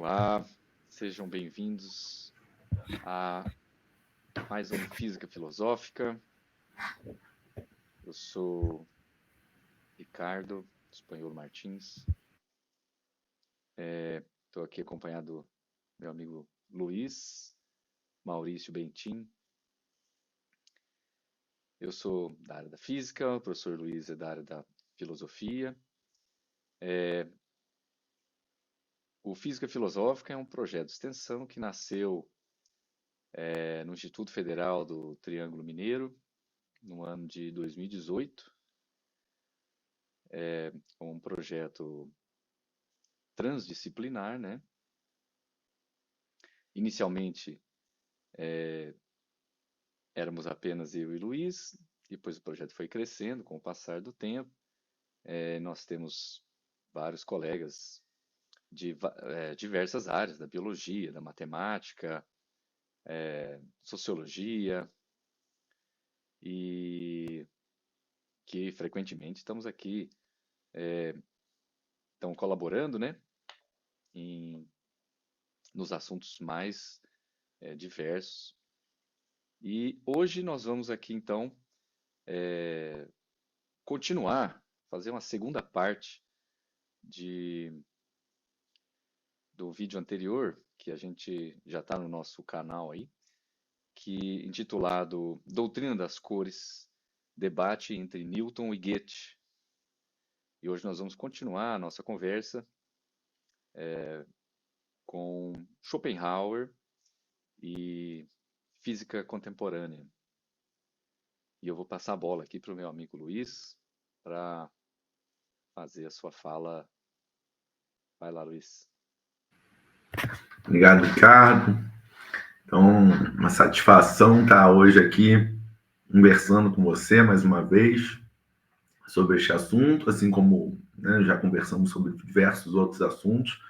Olá, sejam bem-vindos a mais um Física Filosófica. Eu sou Ricardo Espanhol Martins. Estou aqui acompanhado do meu amigo Luiz Maurício Bentin. Eu sou da área da física, o professor Luiz é da área da filosofia. O Física Filosófica é um projeto de extensão que nasceu no Instituto Federal do Triângulo Mineiro, no ano de 2018. Um projeto transdisciplinar, né? Inicialmente éramos apenas eu e Luiz, depois o projeto foi crescendo com o passar do tempo. Nós temos vários colegas de diversas áreas, da biologia, da matemática, sociologia, e que frequentemente estamos aqui, estão colaborando, né, nos assuntos mais diversos. E hoje nós vamos aqui, então, continuar, fazer uma segunda parte do vídeo anterior, que a gente já está no nosso canal aí, que intitulado Doutrina das Cores, Debate entre Newton e Goethe. E hoje nós vamos continuar a nossa conversa com Schopenhauer e física contemporânea. E eu vou passar a bola aqui para o meu amigo Luiz para fazer a sua fala. Vai lá, Luiz. Obrigado, Ricardo. Então, uma satisfação estar hoje aqui conversando com você mais uma vez sobre este assunto, assim como, né, já conversamos sobre diversos outros assuntos.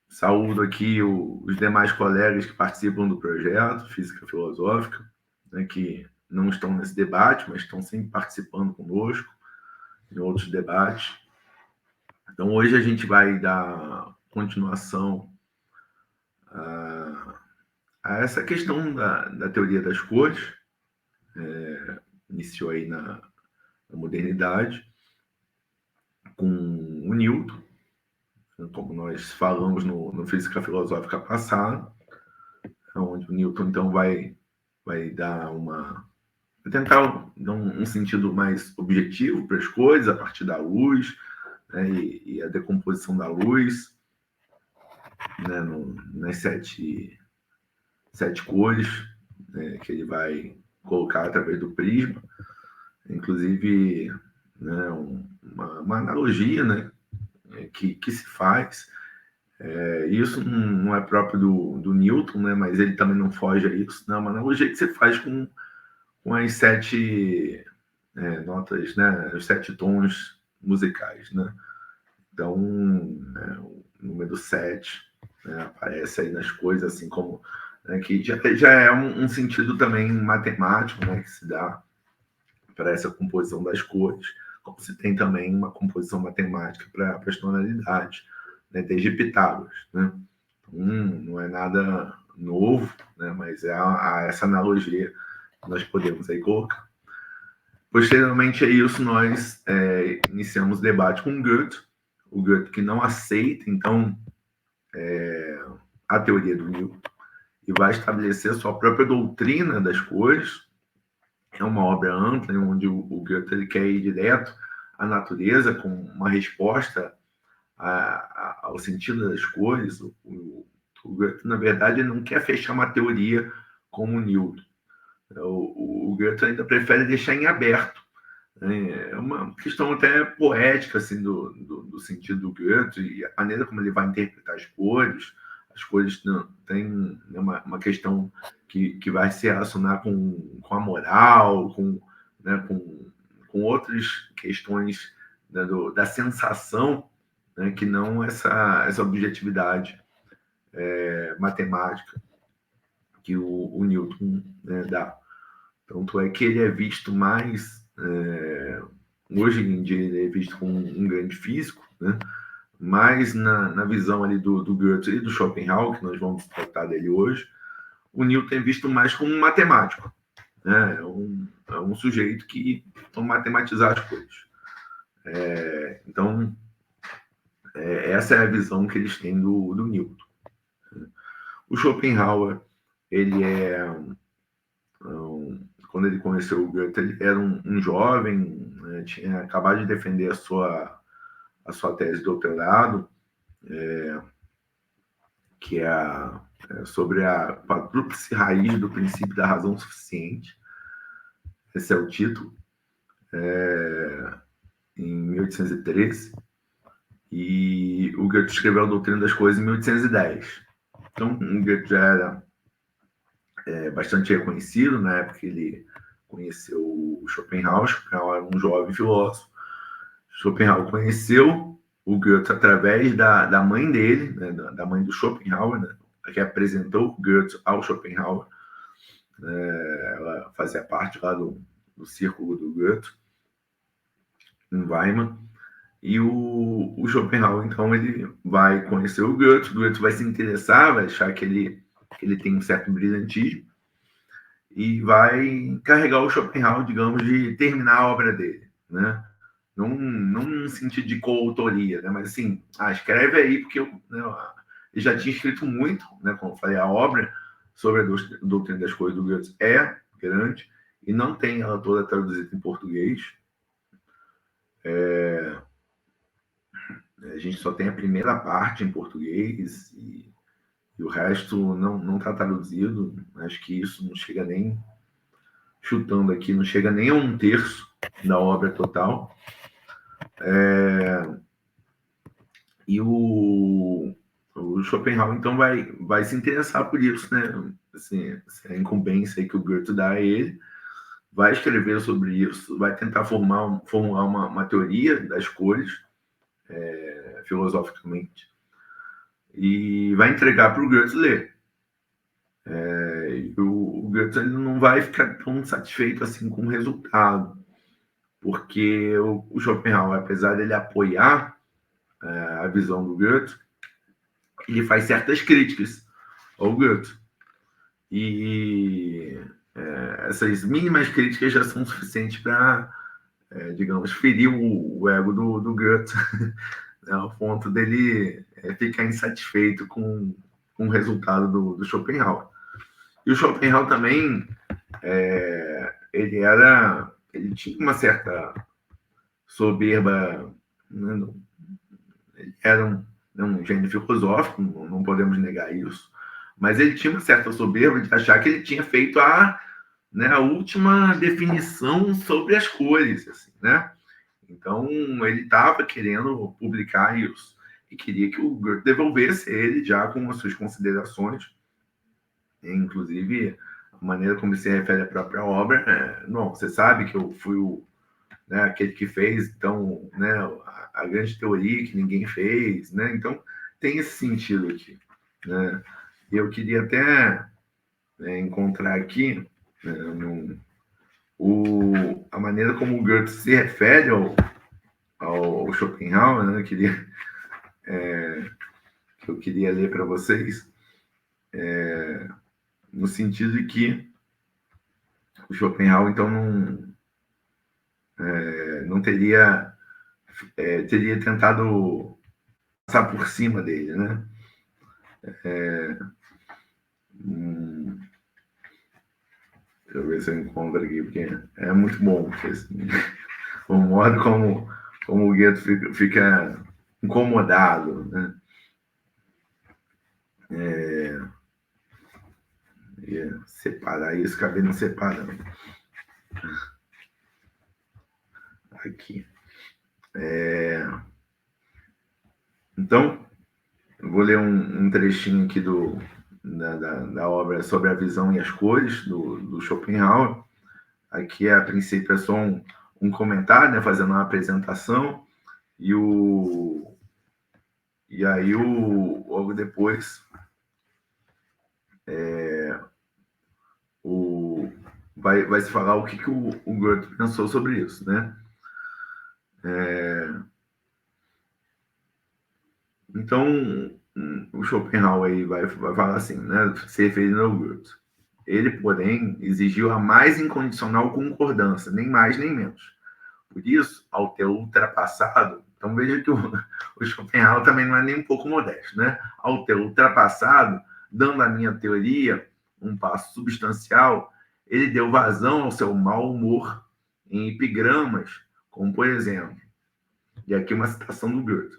Saúdo aqui os demais colegas que participam do projeto Física Filosófica, né, que não estão nesse debate, mas estão sempre participando conosco em outros debates. Então, hoje a gente vai dar continuação a essa questão da teoria das cores. Iniciou aí na modernidade com o Newton, como nós falamos no Física Filosófica passada, onde o Newton então vai dar tentar dar um sentido mais objetivo para as coisas a partir da luz, né, e a decomposição da luz, né, nas sete cores, né, que ele vai colocar através do prisma. Inclusive, né, uma analogia, né, que se faz. Isso não é próprio do Newton, né, mas ele também não foge a isso. Não, uma analogia que se faz com as sete notas, né, os 7 tons musicais, né? Então, o número 7, né, aparece aí nas coisas, assim como, né, que já é um sentido também matemático, né, que se dá para essa composição das cores, como se tem também uma composição matemática para as tonalidades, né, desde Pitágoras, né? Então, não é nada novo, né, mas é essa analogia que nós podemos aí colocar. Posteriormente a isso, nós iniciamos o debate com o Goethe que não aceita, então, a teoria do Newton e vai estabelecer sua própria doutrina das cores. É uma obra ampla, onde o Goethe ele quer ir direto à natureza com uma resposta ao sentido das cores. O Goethe, na verdade, não quer fechar uma teoria como o Newton. O Goethe ainda prefere deixar em aberto. É uma questão até poética, assim, do sentido do Goethe e a maneira como ele vai interpretar as cores. As cores têm uma questão que vai se relacionar com a moral, né, com outras questões, né, da sensação, né, que não essa objetividade matemática que o Newton, né, dá. Tanto é que ele é visto mais... hoje em dia ele é visto como um grande físico, né? mas na visão ali do Goethe e do Schopenhauer, que nós vamos tratar dele hoje, o Newton é visto mais como um matemático, né? É um sujeito que vai matematizar as coisas. Então, essa é a visão que eles têm do Newton. O Schopenhauer, ele quando ele conheceu o Goethe, ele era um jovem, né, tinha acabado de defender a sua tese de doutorado, que é sobre a quadrúplice raiz do princípio da razão suficiente. Esse é o título, em 1813. E o Goethe escreveu a Doutrina das Coisas em 1810. Então, o Goethe já era bastante reconhecido na época que ele conheceu o Schopenhauer. Schopenhauer era um jovem filósofo. Schopenhauer conheceu o Goethe através da mãe dele, né, da mãe do Schopenhauer, né, que apresentou o Goethe ao Schopenhauer. Ela fazia parte lá do círculo do Goethe, em Weimar. E o Schopenhauer, então, ele vai conhecer o Goethe vai se interessar, vai achar que ele tem um certo brilhantismo, e vai encarregar o Schopenhauer, digamos, de terminar a obra dele, né? Não num sentido de coautoria, né? Mas assim, escreve aí, porque né, ele já tinha escrito muito, né? Como eu falei, a obra sobre a doutrina das coisas do Goethe é grande, e não tem ela toda traduzida em português. A gente só tem a primeira parte em português e o resto não está traduzido. Acho que isso não chega nem, chutando aqui, não chega nem a 1/3 da obra total. E o Schopenhauer, então, vai se interessar por isso, né? Assim, essa incumbência que o Goethe dá a ele, vai escrever sobre isso, vai tentar formular uma teoria das cores, filosoficamente, e vai entregar para o Goethe ler. E o Goethe ele não vai ficar tão satisfeito assim com o resultado, porque o Schopenhauer, apesar dele apoiar a visão do Goethe, ele faz certas críticas ao Goethe. E essas mínimas críticas já são suficientes para, digamos, ferir o ego do Goethe, né, ao ponto dele ficar insatisfeito com o resultado do Schopenhauer. E o Schopenhauer também, ele tinha uma certa soberba, né? Ele era um gênio filosófico, não podemos negar isso, mas ele tinha uma certa soberba de achar que ele tinha feito a última definição sobre as cores, assim, né? Então, ele estava querendo publicar isso e queria que o Goethe devolvesse ele já com as suas considerações, inclusive a maneira como ele se refere à própria obra. Não, você sabe que eu fui aquele que fez, então, né, a grande teoria que ninguém fez, né? Então, tem esse sentido aqui, né? Eu queria até encontrar aqui a maneira como o Goethe se refere ao Schopenhauer, né? Que eu queria ler para vocês, no sentido de que o Schopenhauer, então, não teria tentado passar por cima dele, né? Deixa eu ver se eu encontro aqui, porque é muito bom, porque, assim, o modo como o Goethe fica incomodado, né? Separar isso, acabei não separando. Aqui. Então, eu vou ler um trechinho aqui da obra sobre a visão e as cores, do Schopenhauer. Aqui, a princípio, é só um comentário, né, fazendo uma apresentação, e aí, logo depois, vai se falar o que o Goethe pensou sobre isso, né? Então, o Schopenhauer aí vai falar assim, né, se referindo ao Goethe. Ele, porém, exigiu a mais incondicional concordância, nem mais nem menos. Por isso, ao ter ultrapassado, então veja que o Schopenhauer também não é nem um pouco modesto, né? Ao ter ultrapassado, dando à minha teoria um passo substancial, ele deu vazão ao seu mau humor em epigramas, como por exemplo, e aqui uma citação do Goethe: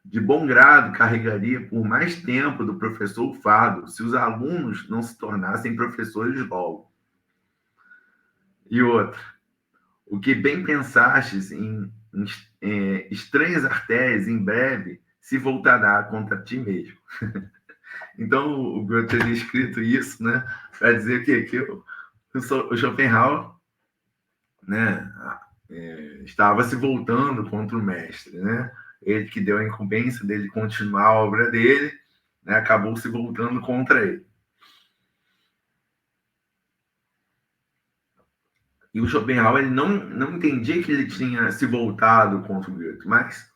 de bom grado carregaria por mais tempo do professor o fardo, se os alunos não se tornassem professores logo. E outra: o que bem pensastes em estranhas artérias, em breve se voltará contra ti mesmo. Então, o Goethe teria escrito isso, né, para dizer que o Schopenhauer, né, estava se voltando contra o mestre, né? Ele que deu a incumbência dele continuar a obra dele, né, acabou se voltando contra ele. E o Schopenhauer ele não entendia que ele tinha se voltado contra o Goethe, mas,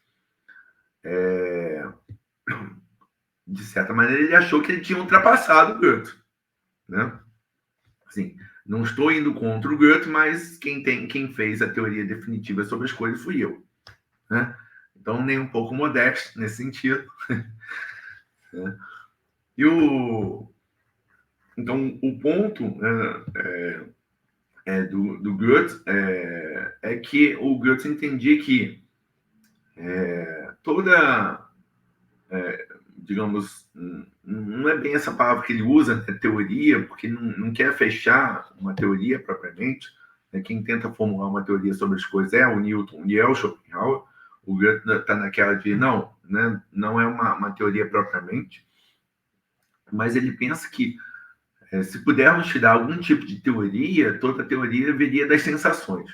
de certa maneira, ele achou que ele tinha ultrapassado o Goethe, né? Assim, não estou indo contra o Goethe, mas quem fez a teoria definitiva sobre as coisas fui eu, né? Então, nem um pouco modesto nesse sentido. Né? Então, o ponto do Goethe é que o Goethe entendia que toda, digamos, não é bem essa palavra que ele usa, né, teoria, porque não quer fechar uma teoria propriamente. Né? Quem tenta formular uma teoria sobre as coisas é o Newton e é o Schopenhauer. O Goethe está naquela de não, né, não é uma teoria propriamente, mas ele pensa que se pudermos tirar algum tipo de teoria, toda teoria viria das sensações.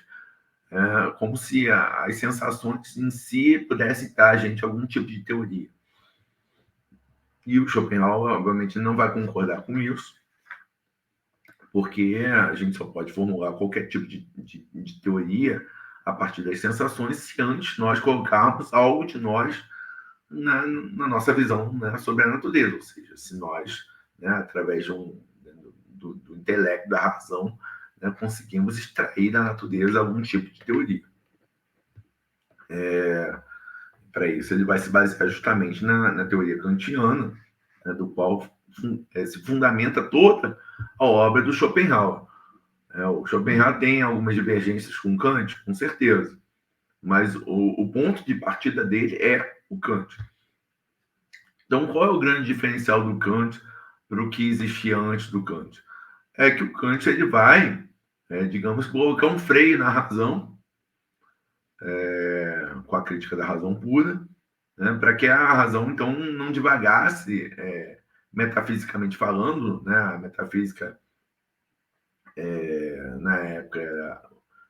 Como se as sensações em si pudessem dar a gente algum tipo de teoria. E o Schopenhauer, obviamente, não vai concordar com isso, porque a gente só pode formular qualquer tipo de teoria a partir das sensações se antes nós colocarmos algo de nós na nossa visão, né, sobre a natureza. Ou seja, se nós, né, através do intelecto, da razão, né, conseguimos extrair da natureza algum tipo de teoria. Para isso, ele vai se basear justamente na teoria kantiana, né, do qual se fundamenta toda a obra do Schopenhauer. O Schopenhauer tem algumas divergências com Kant, com certeza, mas o ponto de partida dele é o Kant. Então, qual é o grande diferencial do Kant para o que existia antes do Kant? É que o Kant ele vai, digamos, colocar um freio na razão, com a crítica da razão pura, né, para que a razão, então, não divagasse, metafisicamente falando, né, a metafísica, na época, era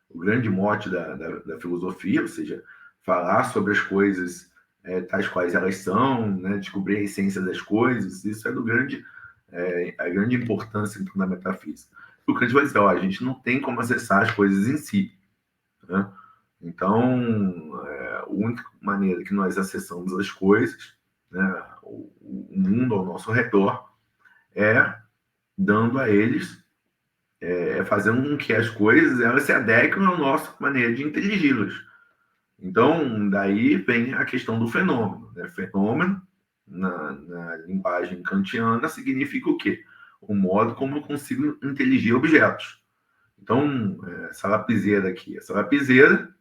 o grande mote da filosofia, ou seja, falar sobre as coisas tais quais elas são, né, descobrir a essência das coisas, isso é a grande importância então, da metafísica. O Kant vai dizer, a gente não tem como acessar as coisas em si. Né? Então, a única maneira que nós acessamos as coisas, né, o mundo ao nosso redor, é dando a eles, fazendo com que as coisas elas se adequem à nossa maneira de intelig-las. Então, daí vem a questão do fenômeno. Né? Fenômeno, na linguagem kantiana, significa o quê? O modo como eu consigo inteligir objetos. Então, essa lapiseira aqui, essa lapiseira,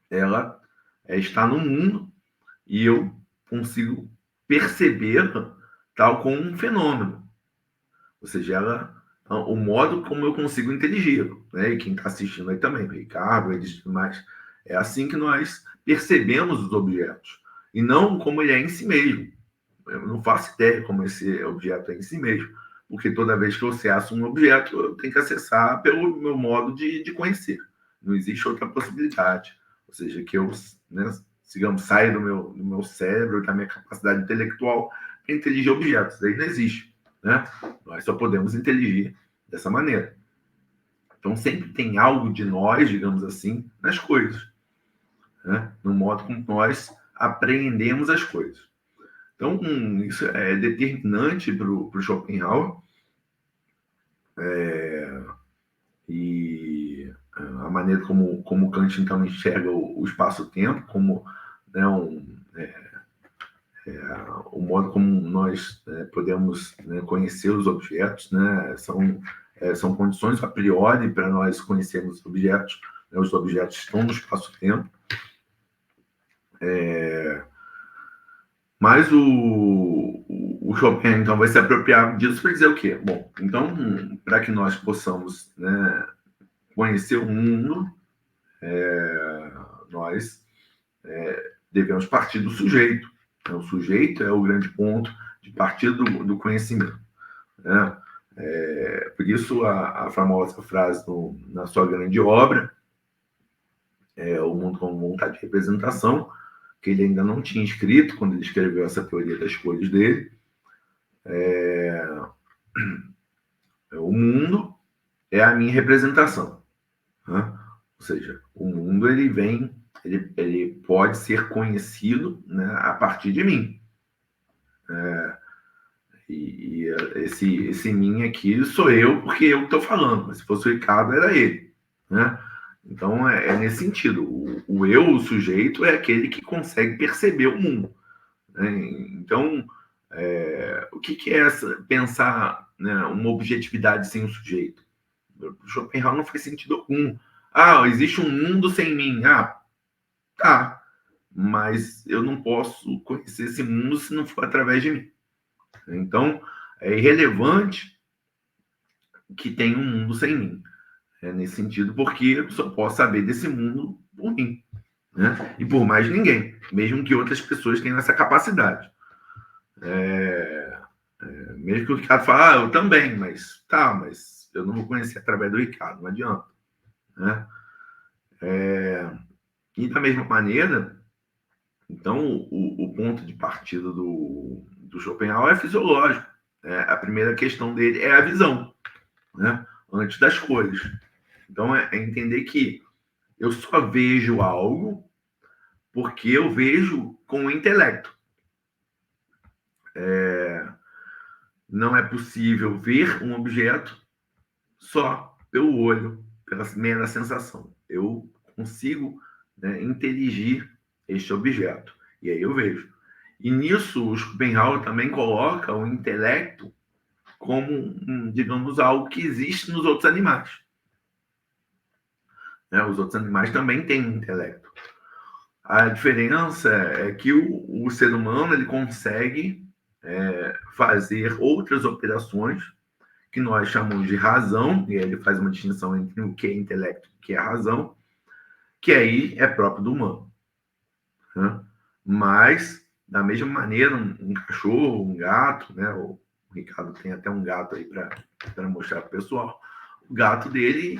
ela está no mundo e eu consigo percebê-la tal como um fenômeno. Ou seja, o modo como eu consigo inteligir. Né? E quem está assistindo aí também, o Ricardo, eles mais. É assim que nós percebemos os objetos. E não como ele é em si mesmo. Eu não faço ideia como esse objeto é em si mesmo. Porque toda vez que eu acesso um objeto, eu tenho que acessar pelo meu modo de conhecer. Não existe outra possibilidade. Ou seja, que eu, né, digamos, saia do meu cérebro, da minha capacidade intelectual, para inteligir objetos. Isso aí não existe. Né? Nós só podemos inteligir dessa maneira. Então, sempre tem algo de nós, digamos assim, nas coisas. Né? No modo como nós apreendemos as coisas. Então, isso é determinante para o Schopenhauer, e a maneira como Kant então enxerga o espaço-tempo, como, né, o modo como nós podemos, né, conhecer os objetos, né, são condições a priori para nós conhecermos os objetos, né, os objetos estão no espaço-tempo, mas o Chopin então vai se apropriar disso para dizer o quê? Bom, então, para que nós possamos, né, conhecer o mundo, nós devemos partir do sujeito. Então, o sujeito é o grande ponto de partida do conhecimento, né? Por isso, a famosa frase na sua grande obra, O Mundo como Vontade de Representação, que ele ainda não tinha escrito quando ele escreveu essa teoria das cores dele. O mundo é a minha representação, né? Ou seja, o mundo ele pode ser conhecido, né, a partir de mim. E esse mim aqui sou eu, porque eu estou falando, mas se fosse o Ricardo, era ele, né? Então, é nesse sentido. O eu, o sujeito, é aquele que consegue perceber o mundo, né? Então, o que é pensar, né, uma objetividade sem o sujeito? O Schopenhauer não faz sentido algum. Existe um mundo sem mim. Tá. Mas eu não posso conhecer esse mundo se não for através de mim. Então, é irrelevante que tenha um mundo sem mim. Nesse sentido, porque eu só posso saber desse mundo por mim, né? E por mais ninguém, mesmo que outras pessoas tenham essa capacidade. Mesmo que o Ricardo fale, eu também, mas eu não vou conhecer através do Ricardo, não adianta, né? E da mesma maneira, então, o ponto de partida do Schopenhauer é fisiológico. A primeira questão dele é a visão, né? Antes das cores. Então, é entender que eu só vejo algo porque eu vejo com o intelecto. Não é possível ver um objeto só pelo olho, pela mera sensação. Eu consigo, né, inteligir este objeto. E aí eu vejo. E nisso, o Schopenhauer também coloca o intelecto como, digamos, algo que existe nos outros animais. Né? Os outros animais também têm um intelecto. A diferença é que o ser humano ele consegue fazer outras operações que nós chamamos de razão, e aí ele faz uma distinção entre o que é intelecto e o que é razão, que aí é próprio do humano. Né? Mas, da mesma maneira, um cachorro, um gato, né? O Ricardo tem até um gato aí para mostrar para o pessoal. O gato dele,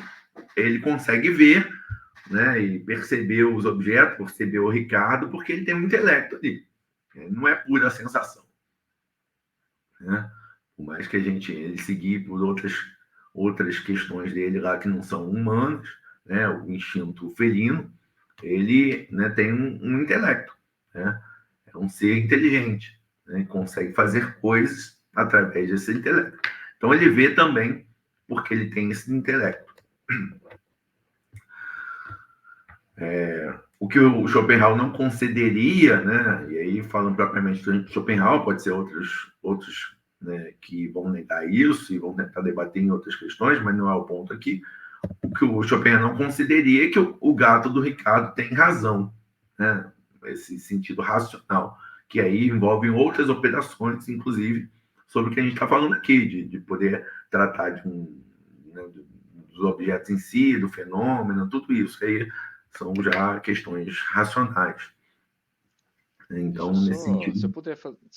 ele consegue ver, né, e perceber os objetos, perceber o Ricardo, porque ele tem um intelecto ali. Não é pura sensação. Né? Por mais que ele seguir por outras questões dele lá que não são humanas, né, o instinto felino, ele, né, tem um intelecto, né? É um ser inteligente, né? Consegue fazer coisas através desse intelecto. Então ele vê também porque ele tem esse intelecto. O que o Schopenhauer não concederia, né? E aí falando propriamente de Schopenhauer, pode ser outros, né, que vão negar isso e vão tentar debater em outras questões, mas não é o ponto aqui. O que o Schopenhauer não concederia é que o gato do Ricardo tem razão, né? Esse sentido racional, que aí envolve outras operações, inclusive sobre o que a gente está falando aqui, de poder tratar né, dos objetos em si, do fenômeno, tudo isso aí são já questões racionais. Deixa eu Então, nesse só, sentido, se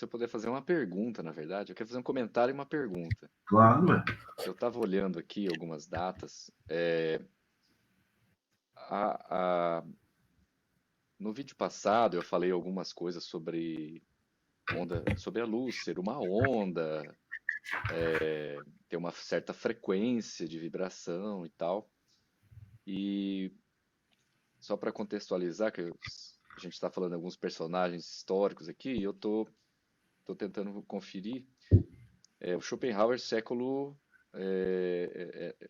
eu puder fazer uma pergunta, na verdade, eu quero fazer um comentário e uma pergunta. claro, é. Eu estava olhando aqui algumas datas. A, a- no vídeo passado eu falei algumas coisas sobre onda, sobre a luz ser uma onda, ter uma certa frequência de vibração e tal. E só para contextualizar, a gente está falando de alguns personagens históricos aqui, eu estou estou tentando conferir, o Schopenhauer século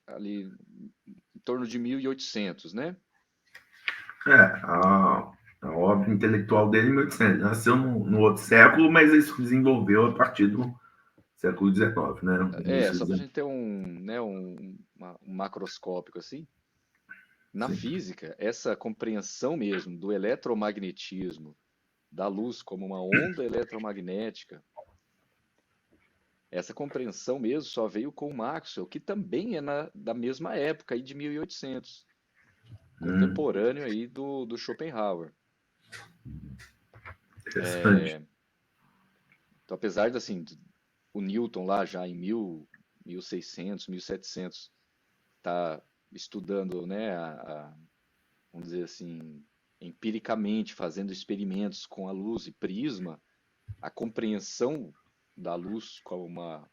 ali em torno de 1800, né? A obra intelectual dele em 1800. Nasceu no outro século, mas isso desenvolveu a partir do século XIX, né? Início Só do para a XIX. gente ter um macroscópico assim. Na Sim. física, essa compreensão mesmo do eletromagnetismo, da luz como uma onda eletromagnética, essa compreensão mesmo só veio com o Maxwell, que também é da mesma época, aí de 1800, contemporâneo aí do Schopenhauer. Interessante. Então, apesar de, assim, o Newton lá já em 1600, 1700, tá estudando, né, vamos dizer assim, empiricamente, fazendo experimentos com a luz e prisma, a compreensão da luz como uma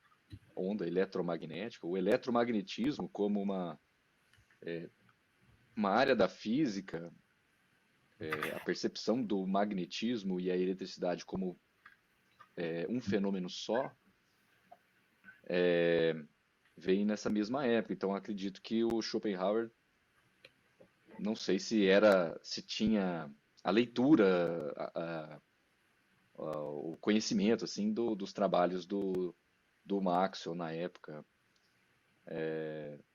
onda eletromagnética, o eletromagnetismo como uma área da física, a percepção do magnetismo e a eletricidade como um fenômeno só, vem nessa mesma época. Então acredito que o Schopenhauer, não sei se tinha a leitura, o conhecimento assim dos trabalhos do Maxwell na época.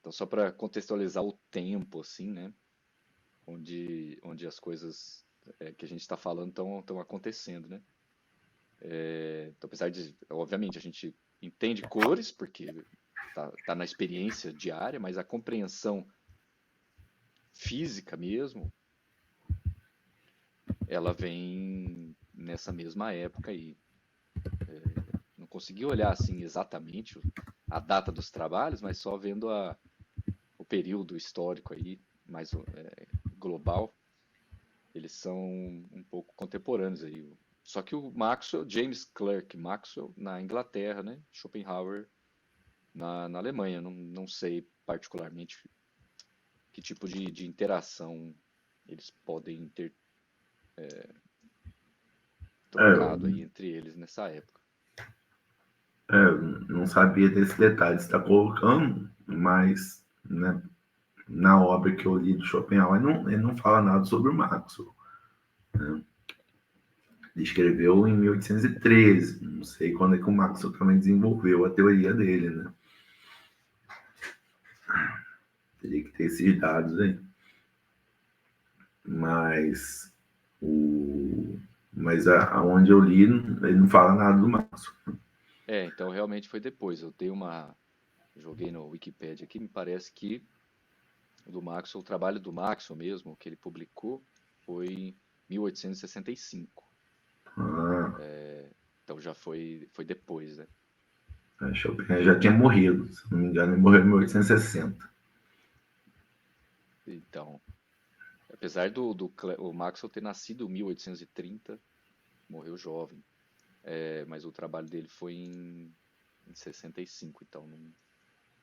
Então só para contextualizar o tempo assim, né, onde as coisas que a gente está falando estão acontecendo, né? Então, apesar de, obviamente, a gente entende cores porque tá na experiência diária, mas a compreensão física mesmo, ela vem nessa mesma época aí. Não consegui olhar assim exatamente a data dos trabalhos, mas só vendo o período histórico aí, mais global, eles são um pouco contemporâneos aí. Só que o Maxwell, James Clerk Maxwell, na Inglaterra, né? Schopenhauer na Alemanha. Não sei particularmente que tipo de interação eles podem ter trocado aí entre eles nessa época. Não sabia desse detalhe que você está colocando, mas, né, na obra que eu li do Schopenhauer, ele não fala nada sobre o Maxwell. Né? Ele escreveu em 1813, não sei quando é que o Maxwell também desenvolveu a teoria dele, né? Teria que ter esses dados aí. Mas aonde eu li, ele não fala nada do Maxwell. Então realmente foi depois. Joguei no Wikipedia aqui, me parece que o trabalho do Maxwell mesmo, que ele publicou, foi em 1865. Então já foi depois, né? Schopenhauer já tinha morrido, se não me engano, ele morreu em 1860. Então, apesar o Maxwell ter nascido em 1830, morreu jovem, mas o trabalho dele foi em 65, então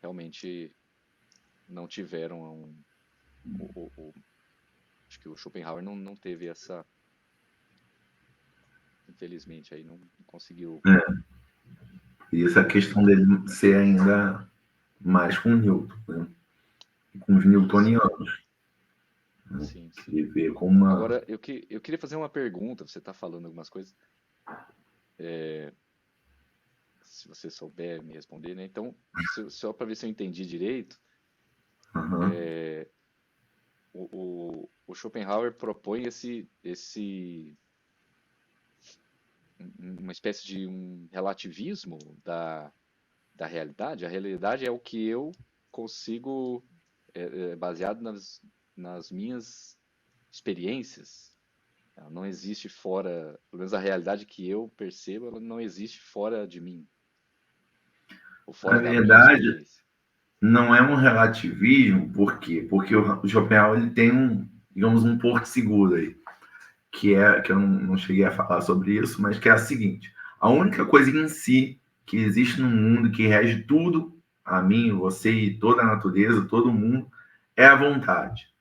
realmente não tiveram acho que o Schopenhauer não teve essa, infelizmente aí não conseguiu. E essa questão dele ser ainda mais com Newton, né? Com os Isso. newtonianos. Né? Sim, sim. E ver como uma... Agora, eu queria fazer uma pergunta, você está falando algumas coisas, se você souber me responder, né? Então, só para ver se eu entendi direito, o Schopenhauer propõe uma espécie de um relativismo da realidade. A realidade é o que eu consigo, baseado nas minhas experiências. Ela não existe fora, pelo menos a realidade que eu percebo, ela não existe fora de mim, ou Na fora da minha verdade, experiência. não é um relativismo, por quê? Porque o Schopenhauer ele tem digamos, um porto seguro aí, que eu não cheguei a falar sobre isso, mas que é a seguinte: a única coisa em si que existe no mundo, que rege tudo, a mim, você e toda a natureza, todo mundo, é a vontade.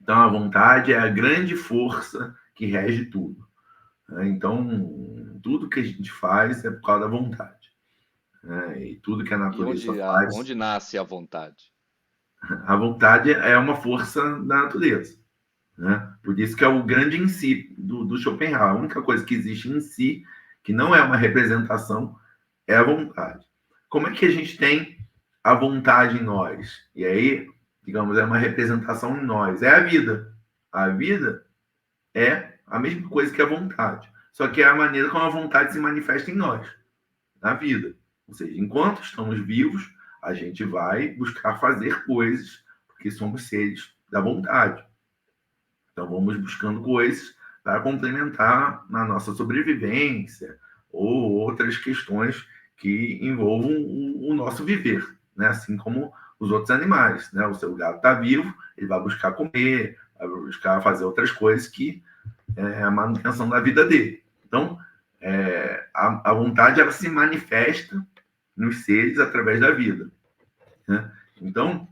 Então, a vontade é a grande força que rege tudo. né? Então, tudo que a gente faz é por causa da vontade, né? E tudo que a E natureza faz, onde nasce a vontade? a vontade é uma força da natureza, né? Por isso que é o grande em si do Schopenhauer. A única coisa que existe em si, que não é uma representação, é a vontade. Como é que a gente tem a vontade em nós? E aí, digamos, é uma representação em nós. É a vida. A vida é a mesma coisa que a vontade. Só que é a maneira como a vontade se manifesta em nós, na vida. Ou seja, enquanto estamos vivos, a gente vai buscar fazer coisas, porque somos seres da vontade. Então, vamos buscando coisas para complementar na nossa sobrevivência ou outras questões que envolvam o nosso viver, né? Assim como os outros animais, né? O seu gato está vivo, ele vai buscar comer, vai buscar fazer outras coisas que é a manutenção da vida dele. Então, a vontade ela se manifesta nos seres através da vida, né? Então,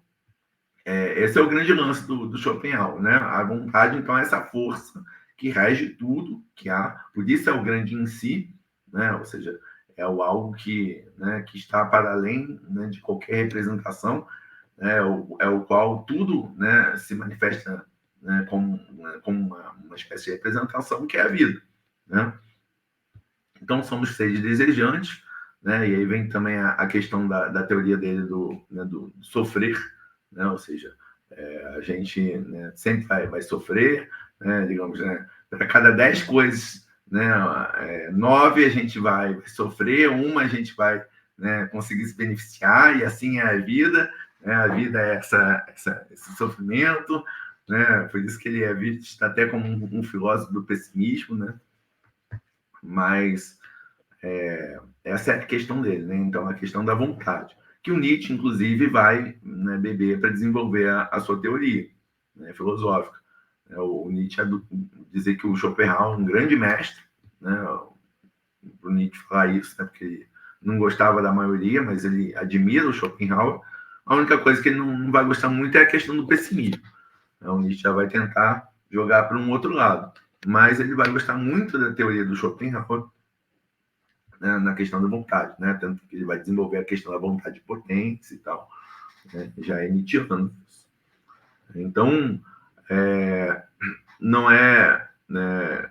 esse é o grande lance do Schopenhauer, né? A vontade, então, é essa força que rege tudo que há, por isso é o grande em si, né? Ou seja, é o algo que, né, que está para além, né, de qualquer representação, né? É o qual tudo, né, se manifesta, né, como uma espécie de representação que é a vida, né? Então, somos seres desejantes, né? E aí vem também a questão da teoria dele né, do sofrer, né? Ou seja, a gente, né, sempre vai sofrer, né? Digamos, né? Para cada 10 coisas, né, 9 a gente vai sofrer, uma a gente vai, né, conseguir se beneficiar, e assim é a vida, né? A vida é esse sofrimento, né? Por isso que ele é visto até como um filósofo do pessimismo, né? Mas essa é a questão dele, né? Então, a questão da vontade. Que o Nietzsche, inclusive, vai, né, beber para desenvolver a sua teoria, né, filosófica. O Nietzsche dizer que o Schopenhauer é um grande mestre, né? O Nietzsche falar isso, né? Porque ele não gostava da maioria, mas ele admira o Schopenhauer. A única coisa que ele não vai gostar muito é a questão do pessimismo. O Nietzsche já vai tentar jogar para um outro lado. Mas ele vai gostar muito da teoria do Schopenhauer, né, na questão da vontade, né? Tanto que ele vai desenvolver a questão da vontade de potência e tal, né? Já é Nietzscheano. Então, não é, né,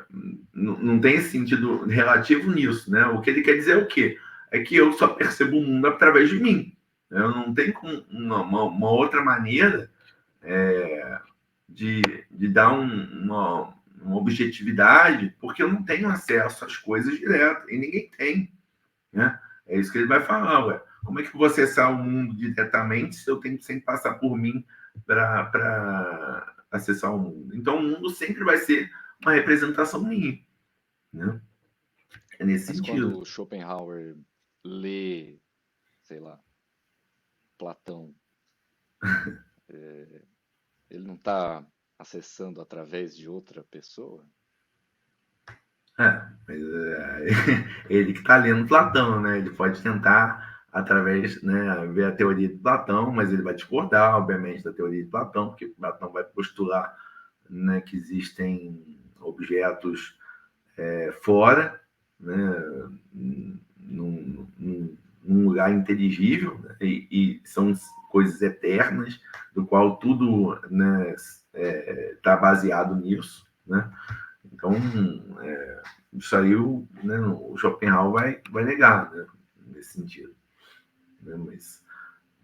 não tem sentido relativo nisso, né? O que ele quer dizer é o quê? É que eu só percebo o mundo através de mim. Eu não tenho uma outra maneira de dar uma objetividade, porque eu não tenho acesso às coisas direto, e ninguém tem, né? É isso que ele vai falar, ué. Como é que eu vou acessar o mundo diretamente se eu tenho que sempre passar por mim para acessar o mundo? Então, o mundo sempre vai ser uma representação minha, né? É nesse Mas sentido. quando Schopenhauer lê, sei lá, Platão, ele não está acessando através de outra pessoa? Mas ele que está lendo Platão, né? Ele pode tentar, através, né, ver a teoria de Platão, mas ele vai discordar, obviamente, da teoria de Platão, porque Platão vai postular, né, que existem objetos fora, né, num lugar inteligível, né, e são coisas eternas, do qual tudo, né, está baseado nisso, né? Então, isso aí o Schopenhauer vai negar, né, nesse sentido. Né?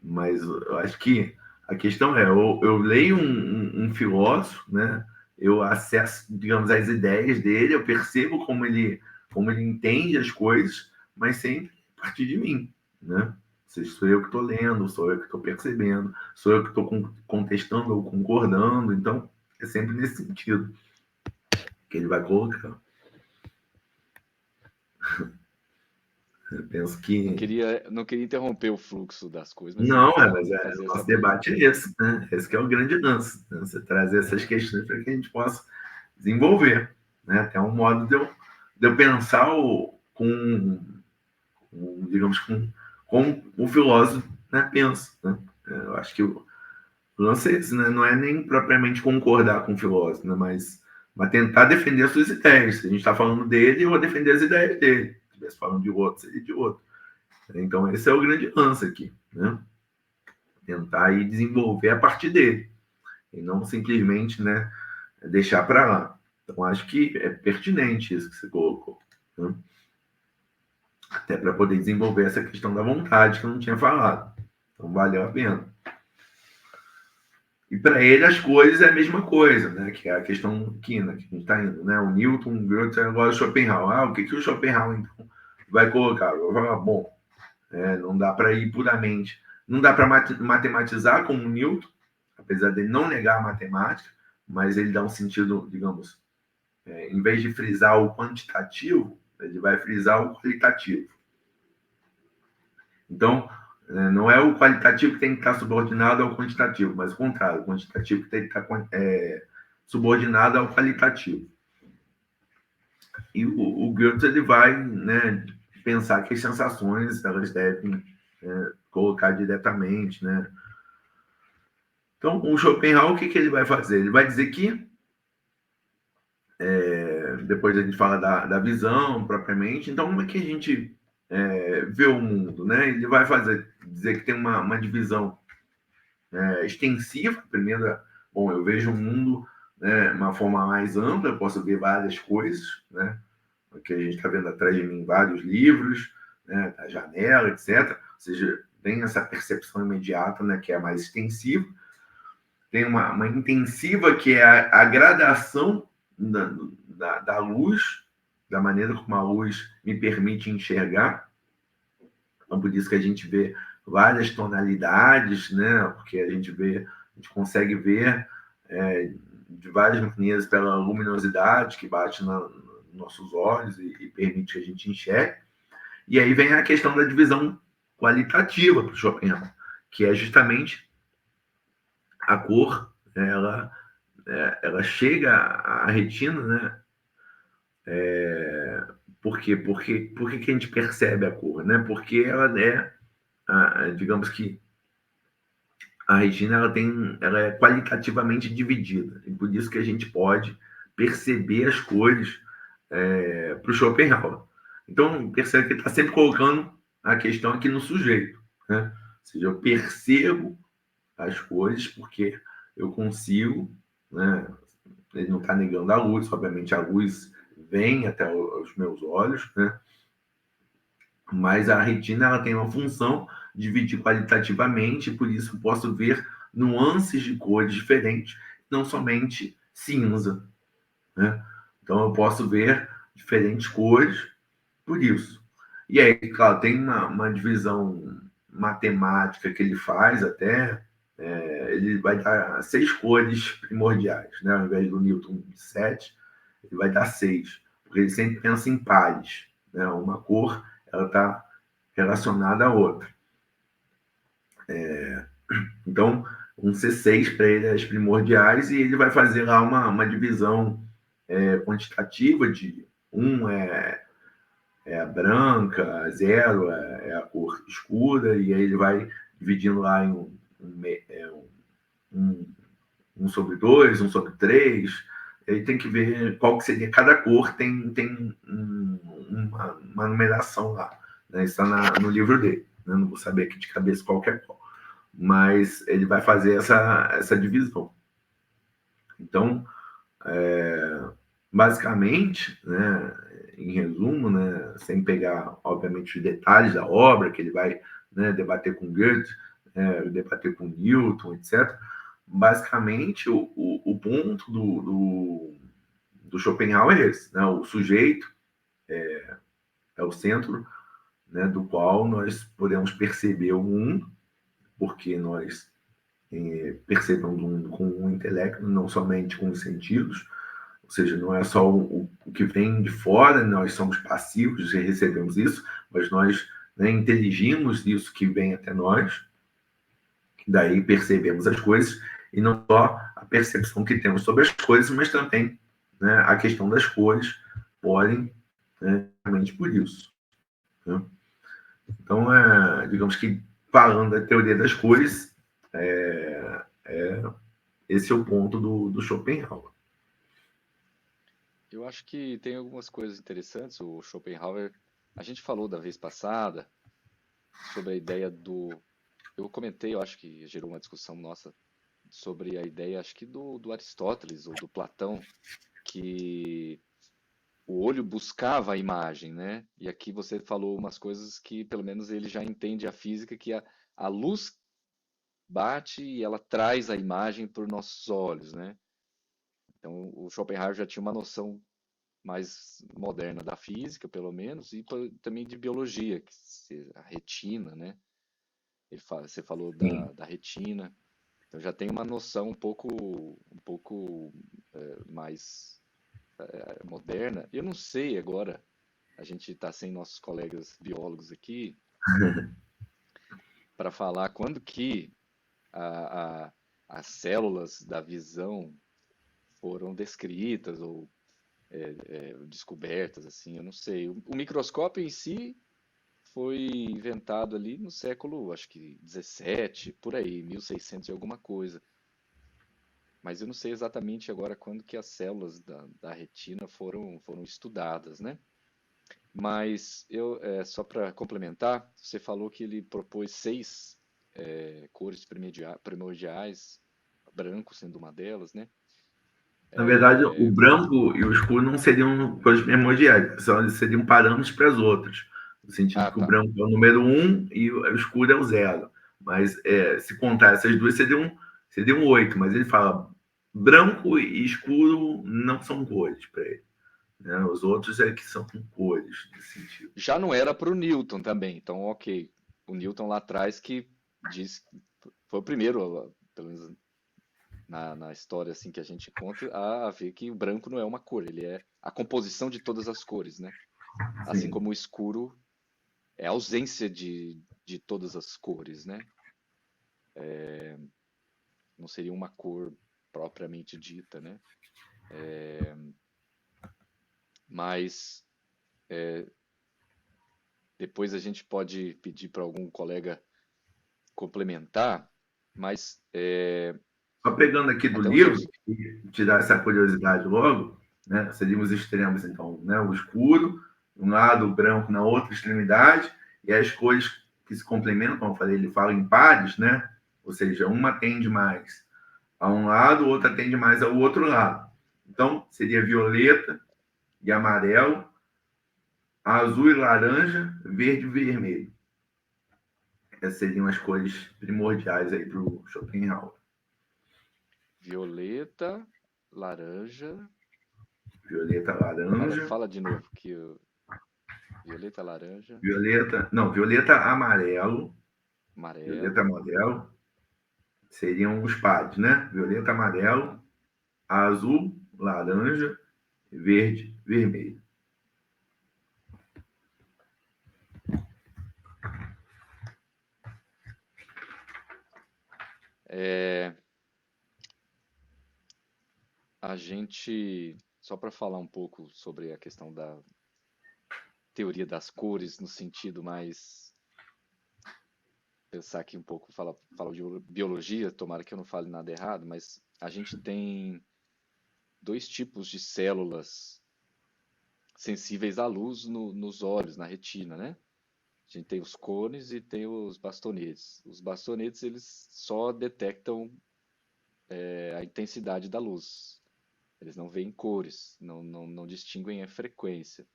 Mas eu acho que a questão é, eu leio um filósofo, né? Eu acesso, digamos, as ideias dele, eu percebo como ele entende as coisas, mas sempre a partir de mim, né? Ou seja, sou eu que estou lendo, sou eu que estou percebendo, sou eu que estou contestando ou concordando, então é sempre nesse sentido que ele vai colocar. Eu penso que Não queria interromper o fluxo das coisas, mas eu não, queria mas fazer o essa nosso debate pergunta. é esse, né? Esse que é o grande lance, né? Você trazer essas questões para que a gente possa desenvolver, né? Até um modo de eu pensar digamos, com o filósofo, né, pensa, né? Eu acho que o lance é esse, né? Não é nem propriamente concordar com o filósofo, né? mas tentar defender as suas ideias. Se a gente está falando dele, eu vou defender as ideias dele. Se estivesse falando de outro, seria de outro. Então, esse é o grande lance aqui, né? Tentar aí desenvolver a partir dele, e não simplesmente, né, deixar para lá. Então, acho que é pertinente isso que você colocou, né? Até para poder desenvolver essa questão da vontade que eu não tinha falado. Então, valeu a pena. E para ele as coisas é a mesma coisa, né? Que é a questão quina que a gente está indo, né? O Newton, o Goethe, agora o Schopenhauer. O que o Schopenhauer então vai colocar? Eu vou falar, bom, não dá para ir puramente, não dá para matematizar como o Newton, apesar de ele não negar a matemática, mas ele dá um sentido, digamos, em vez de frisar o quantitativo, ele vai frisar o qualitativo. Então, não é o qualitativo que tem que estar subordinado ao quantitativo, mas o contrário, o quantitativo tem que estar subordinado ao qualitativo. E o Goethe ele vai, né, pensar que as sensações elas devem colocar diretamente, né? Então, o Schopenhauer, o que ele vai fazer? Ele vai dizer que, depois a gente fala da visão propriamente, então como é que a gente vê o mundo, né? Ele vai dizer que tem uma divisão extensiva. Primeiro, bom, eu vejo o mundo, né, de uma forma mais ampla, eu posso ver várias coisas, né? Que a gente está vendo atrás de mim vários livros, né, da janela, etc. Ou seja, tem essa percepção imediata, né, que é mais extensiva. Tem uma intensiva, que é a gradação da luz, da maneira como a luz me permite enxergar. Então, por isso que a gente vê várias tonalidades, né? Porque a gente consegue ver de várias maneiras pela luminosidade que bate nos nossos olhos e permite que a gente enxergue. E aí vem a questão da divisão qualitativa para o Schopenhauer, que é justamente a cor, ela chega à retina, né? Por quê? Por que a gente percebe a cor, né? Porque ela digamos que a retina ela é qualitativamente dividida, e por isso que a gente pode perceber as cores para o Schopenhauer. Então, percebe que ele está sempre colocando a questão aqui no sujeito, né? Ou seja, eu percebo as cores porque eu consigo, né? Ele não está negando a luz, obviamente a luz vem até os meus olhos, né? Mas a retina ela tem uma função de dividir qualitativamente, e por isso eu posso ver nuances de cores diferentes, não somente cinza, né? Então eu posso ver diferentes cores por isso. E aí, claro, tem uma divisão matemática que ele faz até, ele vai dar 6 cores primordiais, né? Ao invés do Newton de 7, ele vai dar 6, porque ele sempre pensa em pares, né? Uma cor ela está relacionada à outra. Então, um C6 para ele é as primordiais, e ele vai fazer lá uma divisão quantitativa de 1 é a branca, a 0 é a cor escura, e aí ele vai dividindo lá em um sobre 2, 1 sobre 3. Aí tem que ver qual que seria cada cor, tem uma numeração lá, né? Isso está no livro dele, né? Não vou saber aqui de cabeça qual que é qual, mas ele vai fazer essa divisão. Então, basicamente, né, em resumo, né, sem pegar, obviamente, os detalhes da obra, que ele vai, né, debater com Goethe, debater com Newton, etc. Basicamente, o ponto do Schopenhauer é esse, né? O sujeito é o centro, né, do qual nós podemos perceber o mundo, porque nós percebemos o mundo com o intelecto, não somente com os sentidos. Ou seja, não é só o que vem de fora, nós somos passivos e recebemos isso, mas nós, né, inteligimos isso que vem até nós, daí percebemos as coisas, e não só a percepção que temos sobre as coisas, mas também, né, a questão das cores podem, né, realmente por isso, né? Então, digamos que, falando da teoria das cores, esse é o ponto do Schopenhauer. Eu acho que tem algumas coisas interessantes. O Schopenhauer, a gente falou da vez passada sobre a ideia do. Eu comentei, eu acho que gerou uma discussão nossa sobre a ideia, acho que do Aristóteles ou do Platão, que o olho buscava a imagem, né? E aqui você falou umas coisas que, pelo menos, ele já entende a física, que a luz bate e ela traz a imagem para os nossos olhos, né? Então, o Schopenhauer já tinha uma noção mais moderna da física, pelo menos, e também de biologia, a retina, né? Você falou Sim. da retina, então já tem uma noção um pouco mais moderna. Eu não sei agora, a gente está sem nossos colegas biólogos aqui para falar quando que a, a- as células da visão foram descritas ou descobertas, assim, eu não sei. O microscópio em si foi inventado ali no século, acho que 17, por aí, 1600 e alguma coisa. Mas eu não sei exatamente agora quando que as células da retina foram estudadas, né? Mas só para complementar, você falou que ele propôs seis cores primordiais, branco sendo uma delas, né? Na verdade, o branco e o escuro não seriam coisas primordiais, só eles seriam parâmetros para as outras, no sentido Ah, que o tá. branco é o número um e o escuro é o zero. Mas se contar essas duas, seriam oito, mas ele fala branco e escuro não são cores para ele. Né? Os outros é que são com cores, nesse sentido. Já não era para o Newton também, então ok. O Newton lá atrás que diz, foi o primeiro, pelo menos na história assim que a gente conta, a ver que o branco não é uma cor, ele é a composição de todas as cores, né? Assim Sim. como o escuro é a ausência de todas as cores, né? Não seria uma cor propriamente dita, né? Mas depois a gente pode pedir para algum colega complementar, mas Só pegando aqui do até onde eu. livro, e tirar essa curiosidade logo, né? Seriam os extremos, então, né? O escuro, um lado, o branco na outra extremidade, e as cores que se complementam, como eu falei, ele fala em pares, né? Ou seja, uma tende mais a um lado, outra tende mais ao outro lado. Então, seria violeta e amarelo, azul e laranja, verde e vermelho. Essas seriam as cores primordiais aí para o Schopenhauer. Violeta, laranja. Violeta, Fala, laranja, fala de novo que violeta, laranja, violeta, amarelo, violeta, amarelo. amarelo, seriam os pares, né? Violeta, amarelo, azul, laranja, verde, vermelho. É, a gente, só para falar um pouco sobre a questão da teoria das cores no sentido mais pensar aqui um pouco, fala de biologia, tomara que eu não fale nada errado, mas a gente tem dois tipos de células sensíveis à luz nos olhos, na retina, né? A gente tem os cones e tem os bastonetes. Os bastonetes, eles só detectam a intensidade da luz. Eles não veem cores, não distinguem a frequência.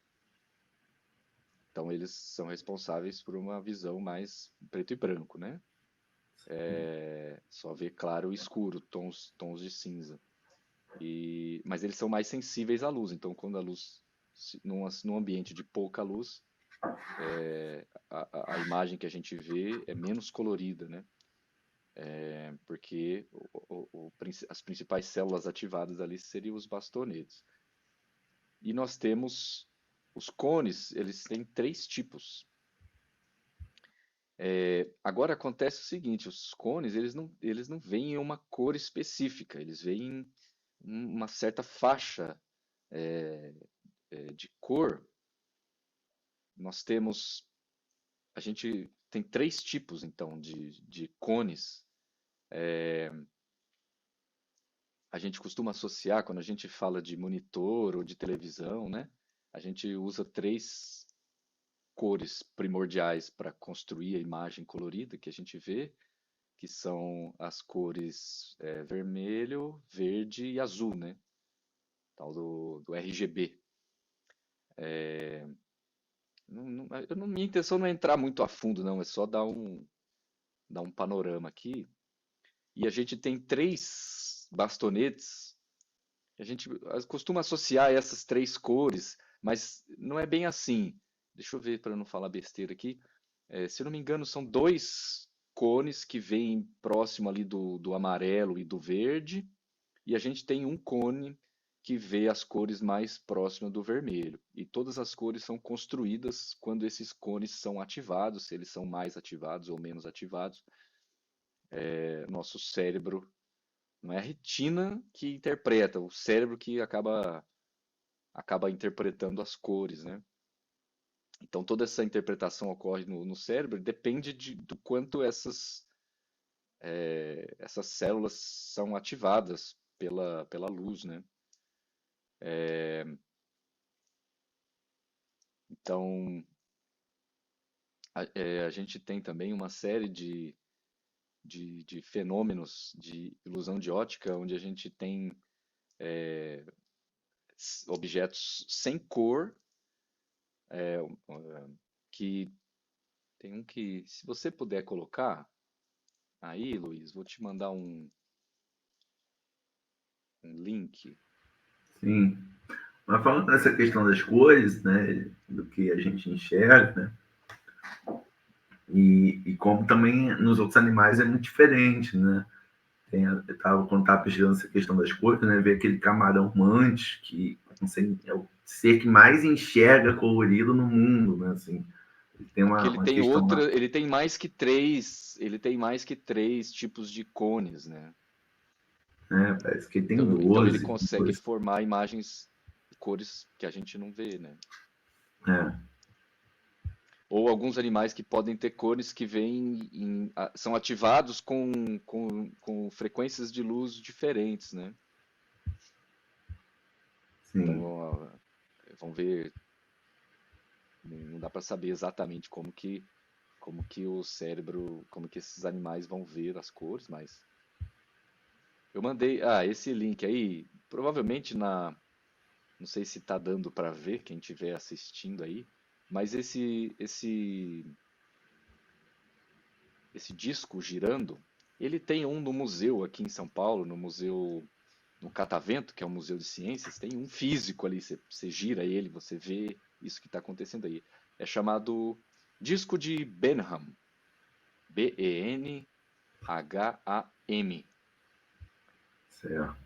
Então, eles são responsáveis por uma visão mais preto e branco, né? Só vê claro e escuro, tons de cinza. Mas eles são mais sensíveis à luz. Então, quando a luz, num ambiente de pouca luz, a imagem que a gente vê é menos colorida, né? Porque as principais células ativadas ali seriam os bastonetes. E nós temos os cones, eles têm três tipos. Agora acontece o seguinte, os cones, eles não veem uma cor específica, eles veem uma certa faixa de cor. Nós temos, a gente tem três tipos, então, de cones. a gente costuma associar, quando a gente fala de monitor ou de televisão, né? A gente usa três cores primordiais para construir a imagem colorida que a gente vê, que são as cores vermelho, verde e azul, né? Tal do RGB. Minha intenção não é entrar muito a fundo, não, é só dar um panorama aqui. E a gente tem três bastonetes. A gente costuma associar essas três cores, mas não é bem assim. Deixa eu ver para não falar besteira aqui. Se eu não me engano, são dois cones que vêm próximo ali do amarelo e do verde, e a gente tem um cone que vê as cores mais próximas do vermelho. E todas as cores são construídas quando esses cones são ativados, se eles são mais ativados ou menos ativados. Nosso cérebro, não é a retina que interpreta, o cérebro que acaba interpretando as cores, né? Então toda essa interpretação ocorre no cérebro e depende do quanto essas células são ativadas pela luz, né? Então a gente tem também uma série de fenômenos de ilusão de ótica, onde a gente tem objetos sem cor, que tem um que, se você puder colocar aí, Luiz, vou te mandar um link. Sim. Mas falando dessa questão das cores, né, do que a gente enxerga, né, e como também nos outros animais é muito diferente, né? Eu estava quando estava pesquisando essa questão das cores, né, ver aquele camarão mantis, que não sei, é o ser que mais enxerga colorido no mundo, né? Assim, ele tem É porque uma questão lá, ele tem mais que três tipos de cones, né? né? Parece que ele tem Então ele 12 consegue 12, formar imagens de cores que a gente não vê, né? é, Ou alguns animais que podem ter cores que são ativados com frequências de luz diferentes, né? sim, Então, vamos ver, não dá para saber exatamente como que o cérebro, como que esses animais vão ver as cores, mas eu mandei, esse link aí, provavelmente não sei se tá dando para ver quem estiver assistindo aí, mas esse disco girando, ele tem um no museu aqui em São Paulo, no Catavento, que é um museu de ciências, tem um físico ali, você gira ele, você vê isso que está acontecendo aí. É chamado disco de Benham, Benham. certo.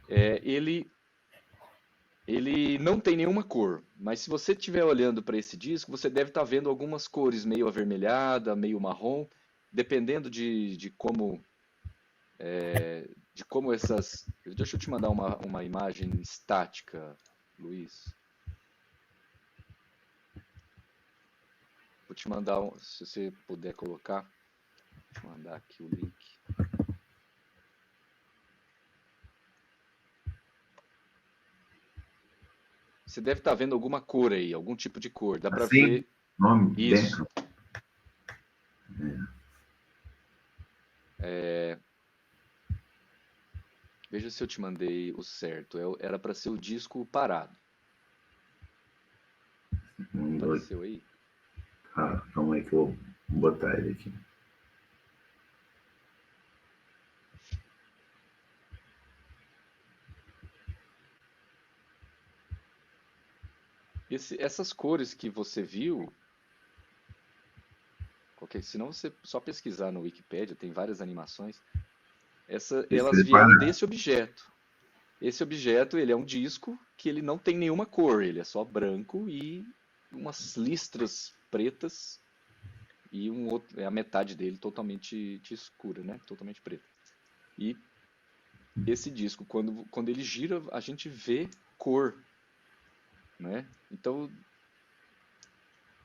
Ele não tem nenhuma cor, mas se você estiver olhando para esse disco, você deve estar vendo algumas cores meio avermelhada, meio marrom, dependendo de como essas. Deixa eu te mandar uma imagem estática, Luiz. Vou te mandar, se você puder colocar, vou te mandar aqui o link. Você deve estar vendo alguma cor aí, algum tipo de cor. Dá para Assim, ver nome, bem, isso. Veja se eu te mandei o certo. Era para ser o disco parado. dois, Apareceu aí? calma aí que eu vou botar ele aqui. Essas cores que você viu, senão você só pesquisar no Wikipedia, tem várias animações. Esse Elas ele vieram para, desse objeto. Esse objeto, ele é um disco que ele não tem nenhuma cor, ele é só branco e umas listras pretas e a metade dele totalmente escura, né? Totalmente preta. E esse disco, quando ele gira, a gente vê cor, né? Então,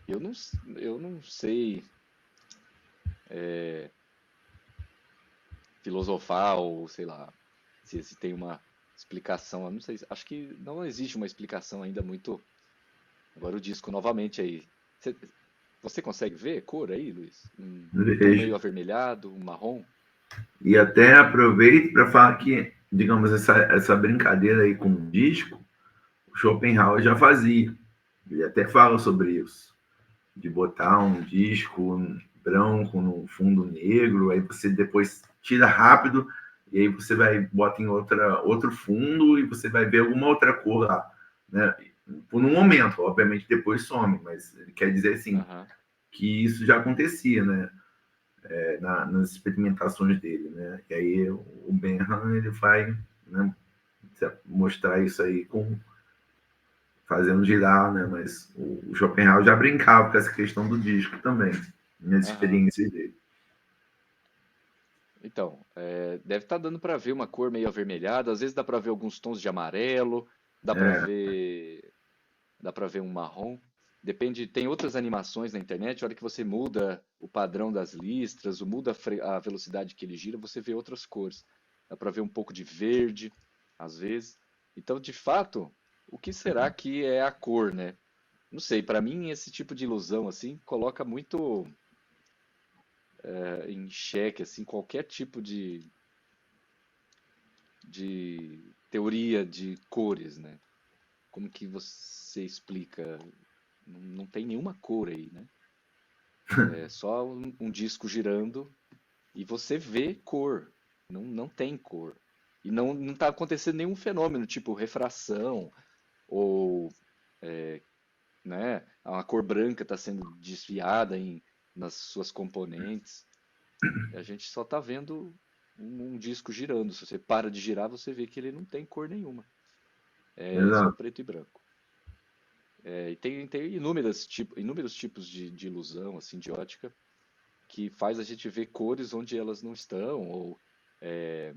eu não, eu não sei filosofar ou sei lá, se tem uma explicação. Eu não sei, acho que não existe uma explicação ainda muito. Agora o disco novamente aí. Você, você consegue ver cor aí, Luiz? Um tom Vejo. meio avermelhado, um marrom? E até aproveito para falar que, digamos, essa brincadeira aí com o disco, o Schopenhauer já fazia. Ele até fala sobre isso, de botar um disco branco no fundo negro, aí você depois tira rápido, e aí você vai, bota em outro fundo, e você vai ver alguma outra cor lá, né? Por um momento, obviamente depois some, mas ele quer dizer assim, Aham, que isso já acontecia, né? Nas experimentações dele, né? E aí o Benham ele vai, né, mostrar isso aí com fazendo girar, né? Mas o Schopenhauer já brincava com essa questão do disco também, nas aham. experiências dele. Então, deve estar dando para ver uma cor meio avermelhada, às vezes dá para ver alguns tons de amarelo, dá para É, ver, dá para ver um marrom. Depende, tem outras animações na internet, a hora que você muda o padrão das listras, ou muda a velocidade que ele gira, você vê outras cores. Dá para ver um pouco de verde, às vezes. Então, de fato, o que será que é a cor, né? Não sei, para mim esse tipo de ilusão assim coloca muito em xeque assim qualquer tipo de teoria de cores, né? Como que você explica? Não tem nenhuma cor aí, né? É só um disco girando e você vê cor. Não tem cor. E não está acontecendo nenhum fenômeno, tipo refração, ou, né, a cor branca está sendo desviada nas suas componentes. A gente só está vendo um disco girando. Se você para de girar, você vê que ele não tem cor nenhuma. É só exato. preto e branco. E tem inúmeros tipos de ilusão, assim, de ótica, que faz a gente ver cores onde elas não estão, ou é,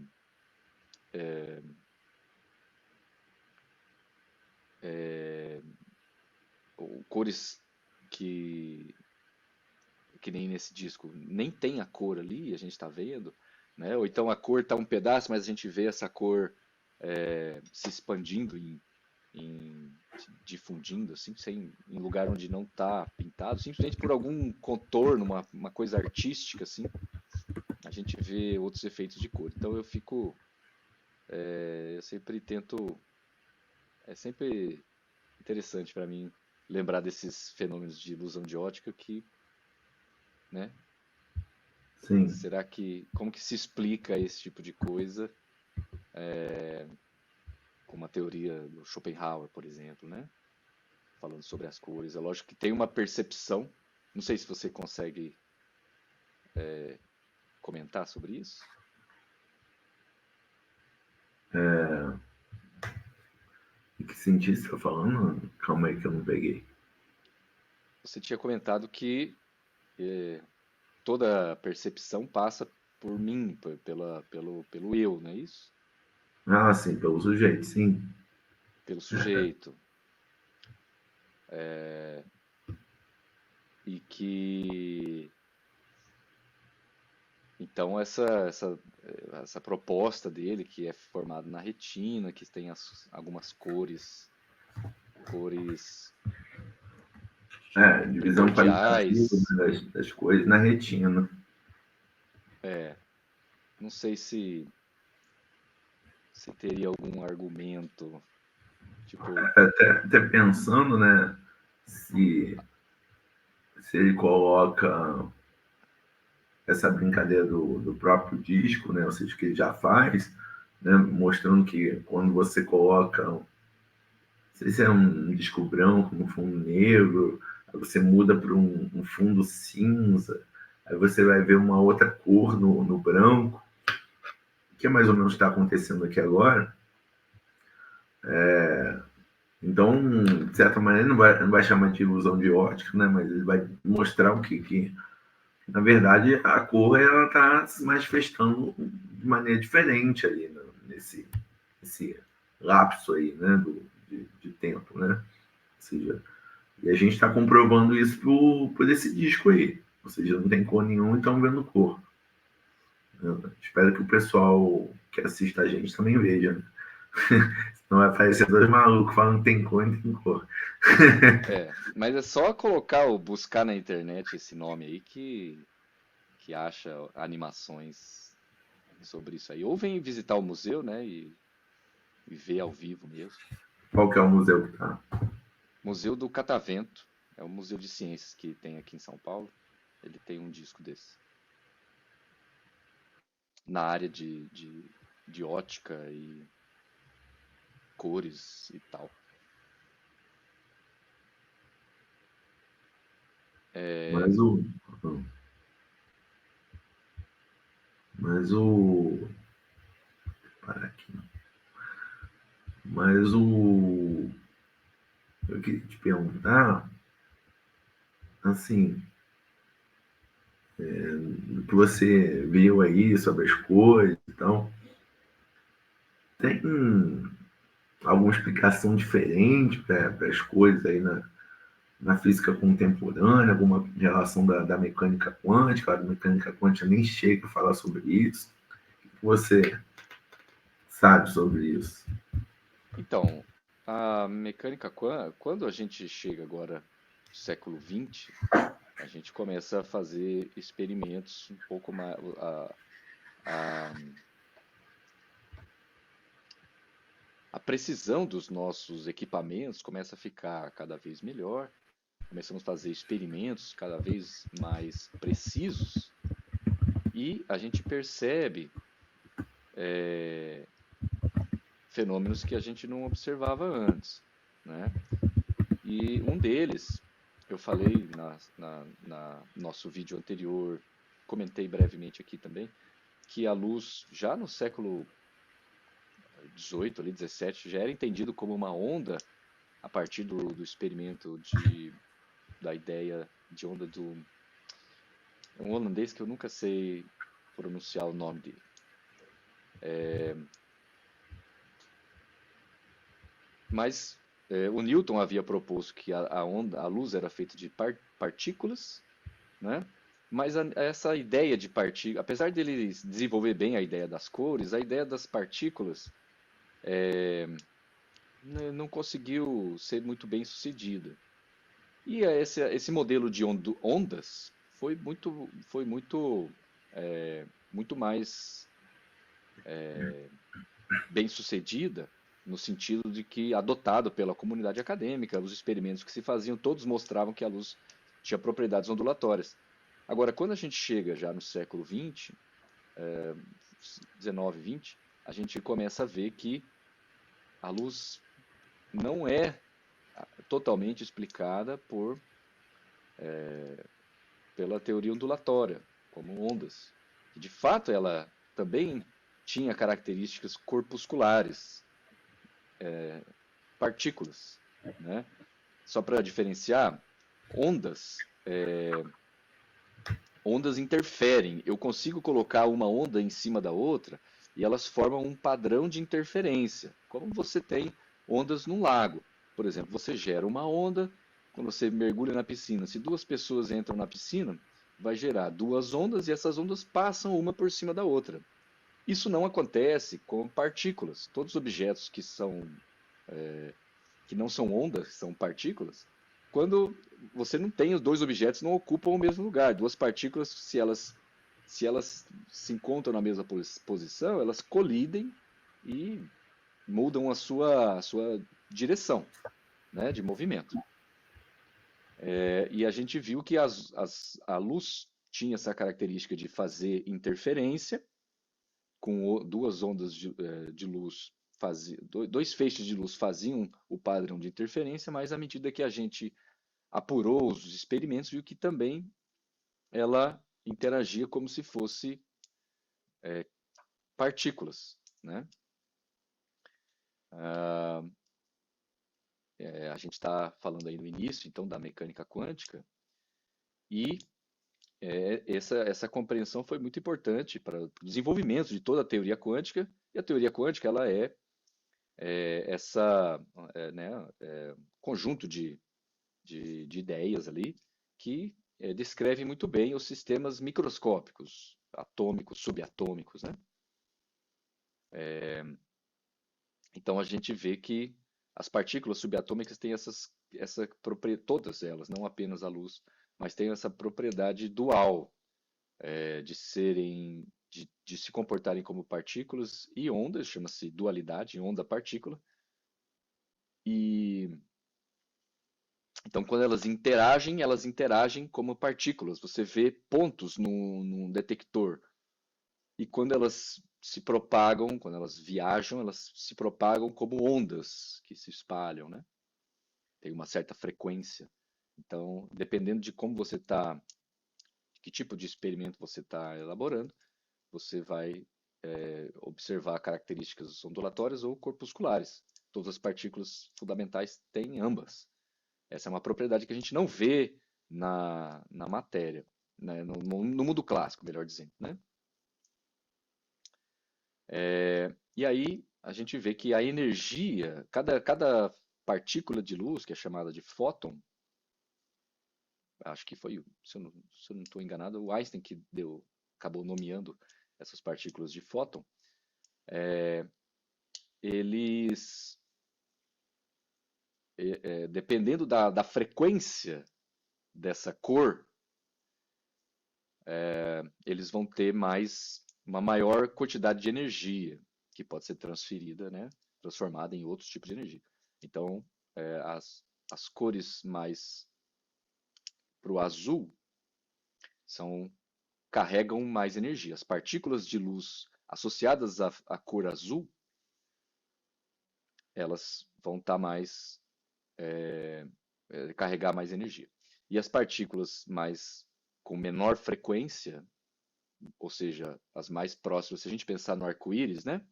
ou cores que, que nem nesse disco nem tem a cor ali, a gente está vendo, né? Ou então a cor está um pedaço, mas a gente vê essa cor se expandindo se difundindo, assim, em lugar onde não está pintado, simplesmente por algum contorno, uma coisa artística, assim, a gente vê outros efeitos de cor. Então eu sempre tento, é sempre interessante para mim lembrar desses fenômenos de ilusão de ótica que, né, Sim. será que, como que se explica esse tipo de coisa com uma teoria do Schopenhauer, por exemplo, né, falando sobre as cores. É lógico que tem uma percepção, não sei se você consegue comentar sobre isso. Em que sentido você está falando? Calma aí que eu não peguei. Você tinha comentado que toda percepção passa por mim, pelo eu, não é isso? Ah, sim, pelo sujeito, sim. Pelo sujeito. E que então essa proposta dele, que é formado na retina, que tem algumas cores Divisão qualitativa, primordiais, né, das coisas na retina. é, não sei se teria algum argumento, tipo, Até pensando, né, se, se ele coloca essa brincadeira do próprio disco, né, ou seja, que ele já faz, né, mostrando que quando você coloca, não sei se é um disco branco no fundo negro, aí você muda para um fundo cinza, aí você vai ver uma outra cor no branco, que é mais ou menos está acontecendo aqui agora. Então, de certa maneira, não vai chamar de ilusão de ótica, né? Mas ele vai mostrar o que na verdade, a cor ela está se manifestando de maneira diferente ali, né? Nesse lapso aí, né? De tempo, né? Ou seja, e a gente está comprovando isso por esse disco aí. Ou seja, não tem cor nenhuma e estão vendo cor. Né? Espero que o pessoal que assista a gente também veja. Né? Não vai aparecer dois malucos falando que tem cor e não tem cor. Mas é só colocar ou buscar na internet esse nome aí que acha animações sobre isso aí. Ou vem visitar o museu, né, e ver ao vivo mesmo. Qual que é o museu que tá? Museu do Catavento, é um museu de ciências que tem aqui em São Paulo. Ele tem um disco desse. Na área de ótica e cores e tal. É, Mas o. Mas o. Para aqui. Mas o. Eu queria te perguntar, assim, o que você viu aí sobre as cores e tal, tem alguma explicação diferente para as coisas aí na física contemporânea, alguma relação da mecânica quântica? A mecânica quântica nem chega a falar sobre isso. O que você sabe sobre isso? então, a mecânica quando a gente chega agora no século XX, a gente começa a fazer experimentos um pouco mais. A, a precisão dos nossos equipamentos começa a ficar cada vez melhor. Começamos a fazer experimentos cada vez mais precisos e a gente percebe fenômenos que a gente não observava antes, né? E um deles, eu falei na nosso vídeo anterior, comentei brevemente aqui também, que a luz já no século 18, ali 17, já era entendido como uma onda a partir do experimento da ideia de onda do é um holandês que eu nunca sei pronunciar o nome dele. Mas o Newton havia proposto que a luz era feita de partículas, né? Mas essa ideia de partículas, apesar dele desenvolver bem a ideia das cores, a ideia das partículas não conseguiu ser muito bem sucedida. E esse modelo de ondas muito mais bem sucedida no sentido de que adotado pela comunidade acadêmica, os experimentos que se faziam todos mostravam que a luz tinha propriedades ondulatórias. Agora, quando a gente chega já no século XX, 19, 20, a gente começa a ver que a luz não é totalmente explicada pela teoria ondulatória, como ondas. E de fato, ela também tinha características corpusculares, partículas, né? Só para diferenciar, ondas, ondas interferem. Eu consigo colocar uma onda em cima da outra e elas formam um padrão de interferência. Como você tem ondas num lago. Por exemplo, você gera uma onda quando você mergulha na piscina. Se duas pessoas entram na piscina, vai gerar duas ondas e essas ondas passam uma por cima da outra. Isso não acontece com partículas. Todos os objetos que não são ondas, são partículas, quando você não tem os dois objetos não ocupam o mesmo lugar. Duas partículas, se elas se encontram na mesma posição, elas colidem e mudam a sua direção, né, de movimento. E a gente viu que a luz tinha essa característica de fazer interferência com duas ondas de luz, dois feixes de luz faziam o padrão de interferência, mas à medida que a gente apurou os experimentos, viu que também ela interagia como se fosse partículas, né? Ah, a gente está falando aí no início, então, da mecânica quântica, e essa compreensão foi muito importante para o desenvolvimento de toda a teoria quântica, e a teoria quântica ela essa né, conjunto de ideias ali que descreve muito bem os sistemas microscópicos, atômicos, subatômicos, né? Então a gente vê que as partículas subatômicas têm essa propriedade, todas elas, não apenas a luz, mas têm essa propriedade dual, de se comportarem como partículas e ondas, chama-se dualidade, onda-partícula. E então, quando elas interagem como partículas. Você vê pontos num detector. E quando elas se propagam, quando elas viajam, elas se propagam como ondas que se espalham, né? Tem uma certa frequência. Então, dependendo de como você está, que tipo de experimento você está elaborando, você vai observar características ondulatórias ou corpusculares. Todas as partículas fundamentais têm ambas. Essa é uma propriedade que a gente não vê na matéria, né? No mundo clássico, melhor dizendo, né? E aí a gente vê que a energia, cada partícula de luz, que é chamada de fóton, acho que foi, se eu não estou enganado, o Einstein que acabou nomeando essas partículas de fóton, eles, dependendo da frequência dessa cor, eles vão ter uma maior quantidade de energia que pode ser transferida, né, transformada em outros tipos de energia. Então, as cores mais para o azul carregam mais energia. As partículas de luz associadas à cor azul, elas vão estar carregar mais energia. E as partículas com menor frequência, ou seja, as mais próximas, se a gente pensar no arco-íris, né?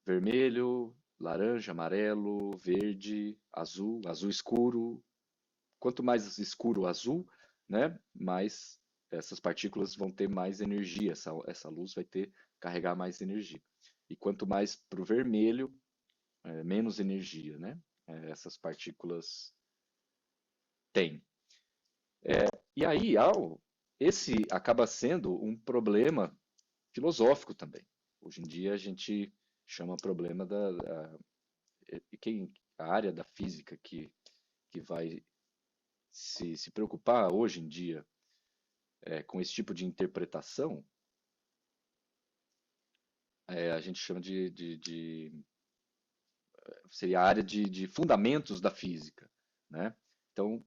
Vermelho, laranja, amarelo, verde, azul, azul escuro. Quanto mais escuro o azul, né, mais essas partículas vão ter mais energia, essa luz vai carregar mais energia. E quanto mais para o vermelho, menos energia, né, essas partículas têm. E aí, esse acaba sendo um problema filosófico também. Hoje em dia a gente chama problema a área da física que vai se preocupar hoje em dia com esse tipo de interpretação, a gente chama seria a área de fundamentos da física, né? Então, o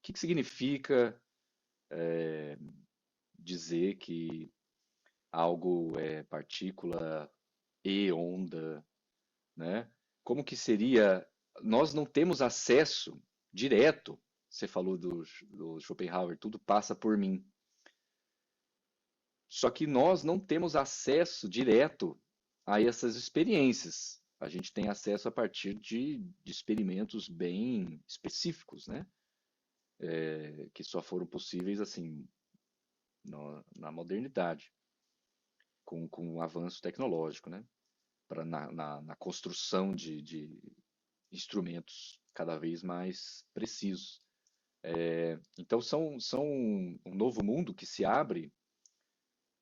que significa dizer que algo é partícula e onda, né? Como que seria? Nós não temos acesso direto. Você falou do Schopenhauer, tudo passa por mim. Só que nós não temos acesso direto a essas experiências. A gente tem acesso a partir de experimentos bem específicos, né? Que só foram possíveis assim na modernidade, com o avanço tecnológico, né? Na construção de instrumentos cada vez mais precisos. Então são um novo mundo que se abre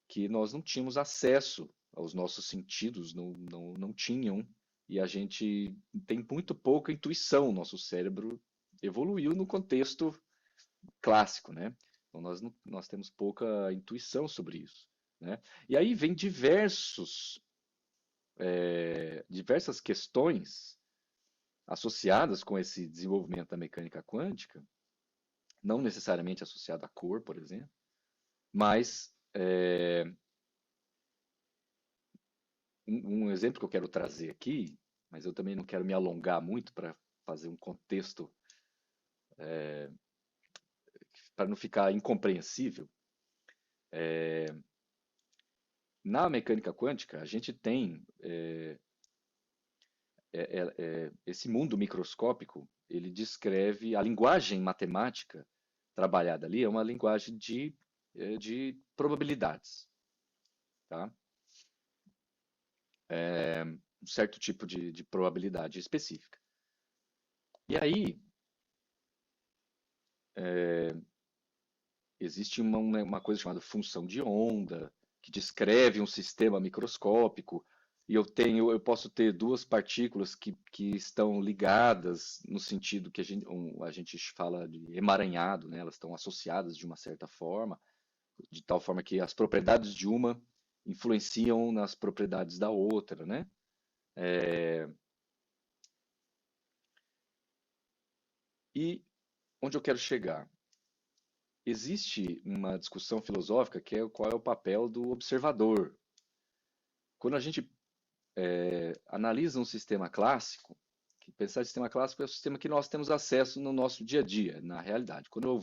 que nós não tínhamos acesso aos nossos sentidos, não tinham, e a gente tem muito pouca intuição. Nosso cérebro evoluiu no contexto clássico, né? Então nós temos pouca intuição sobre isso, né? E aí vem diversas questões associadas com esse desenvolvimento da mecânica quântica, não necessariamente associado à cor, por exemplo, mas um exemplo que eu quero trazer aqui, mas eu também não quero me alongar muito para fazer um contexto, para não ficar incompreensível. Na mecânica quântica, a gente tem esse mundo microscópico, ele descreve a linguagem matemática trabalhada ali, é uma linguagem de probabilidades, tá? Um certo tipo de probabilidade específica. E aí, existe uma coisa chamada função de onda, que descreve um sistema microscópico, e eu posso ter duas partículas que estão ligadas no sentido que a gente fala de emaranhado, né? Elas estão associadas de uma certa forma, de tal forma que as propriedades de uma influenciam nas propriedades da outra, né? E onde eu quero chegar? Existe uma discussão filosófica que é qual é o papel do observador. Quando a gente analisa um sistema clássico, que pensar em sistema clássico é o sistema que nós temos acesso no nosso dia a dia, na realidade. Quando eu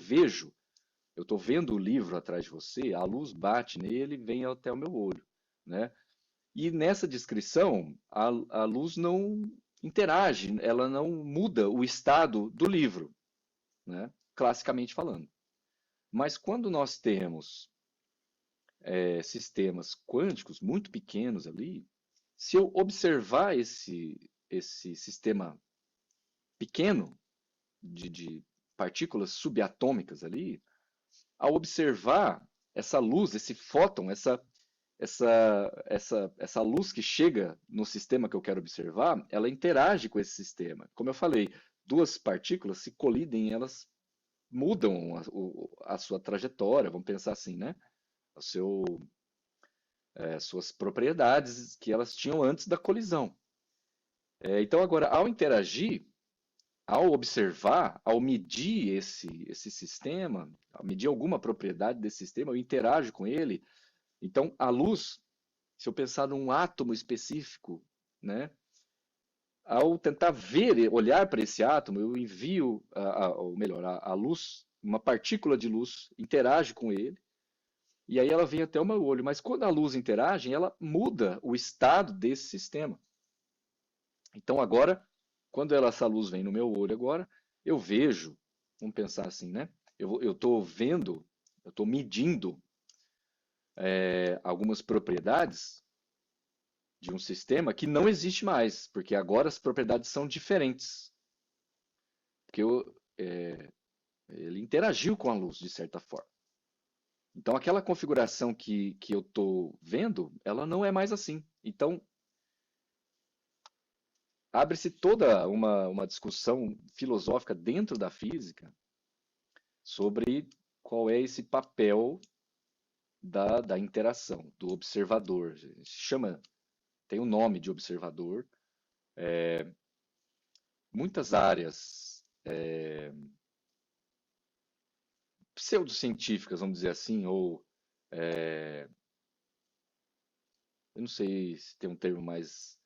estou vendo o livro atrás de você, a luz bate nele e vem até o meu olho, né? E nessa descrição, a luz não interage, ela não muda o estado do livro, né? Classicamente falando. Mas quando nós temos sistemas quânticos muito pequenos ali, se eu observar esse sistema pequeno de partículas subatômicas ali, ao observar essa luz, esse fóton, essa luz que chega no sistema que eu quero observar, ela interage com esse sistema. Como eu falei, duas partículas se colidem, elas mudam a sua trajetória, vamos pensar assim, né? O seu, suas propriedades que elas tinham antes da colisão. Então, agora, ao interagir, ao observar, ao medir esse sistema, ao medir alguma propriedade desse sistema, eu interajo com ele. Então, a luz, se eu pensar num átomo específico, né, ao tentar ver, olhar para esse átomo, eu envio, ou melhor, a luz, uma partícula de luz, interage com ele, e aí ela vem até o meu olho. Mas quando a luz interage, ela muda o estado desse sistema. Então agora, quando essa luz vem no meu olho agora, eu vejo, vamos pensar assim, né? Eu estou vendo, eu estou medindo algumas propriedades de um sistema que não existe mais, porque agora as propriedades são diferentes. Porque ele interagiu com a luz, de certa forma. Então aquela configuração que eu estou vendo, ela não é mais assim. Então abre-se toda uma discussão filosófica dentro da física sobre qual é esse papel da interação, do observador. Tem o nome de observador. Muitas áreas pseudocientíficas, vamos dizer assim, ou eu não sei se tem um termo mais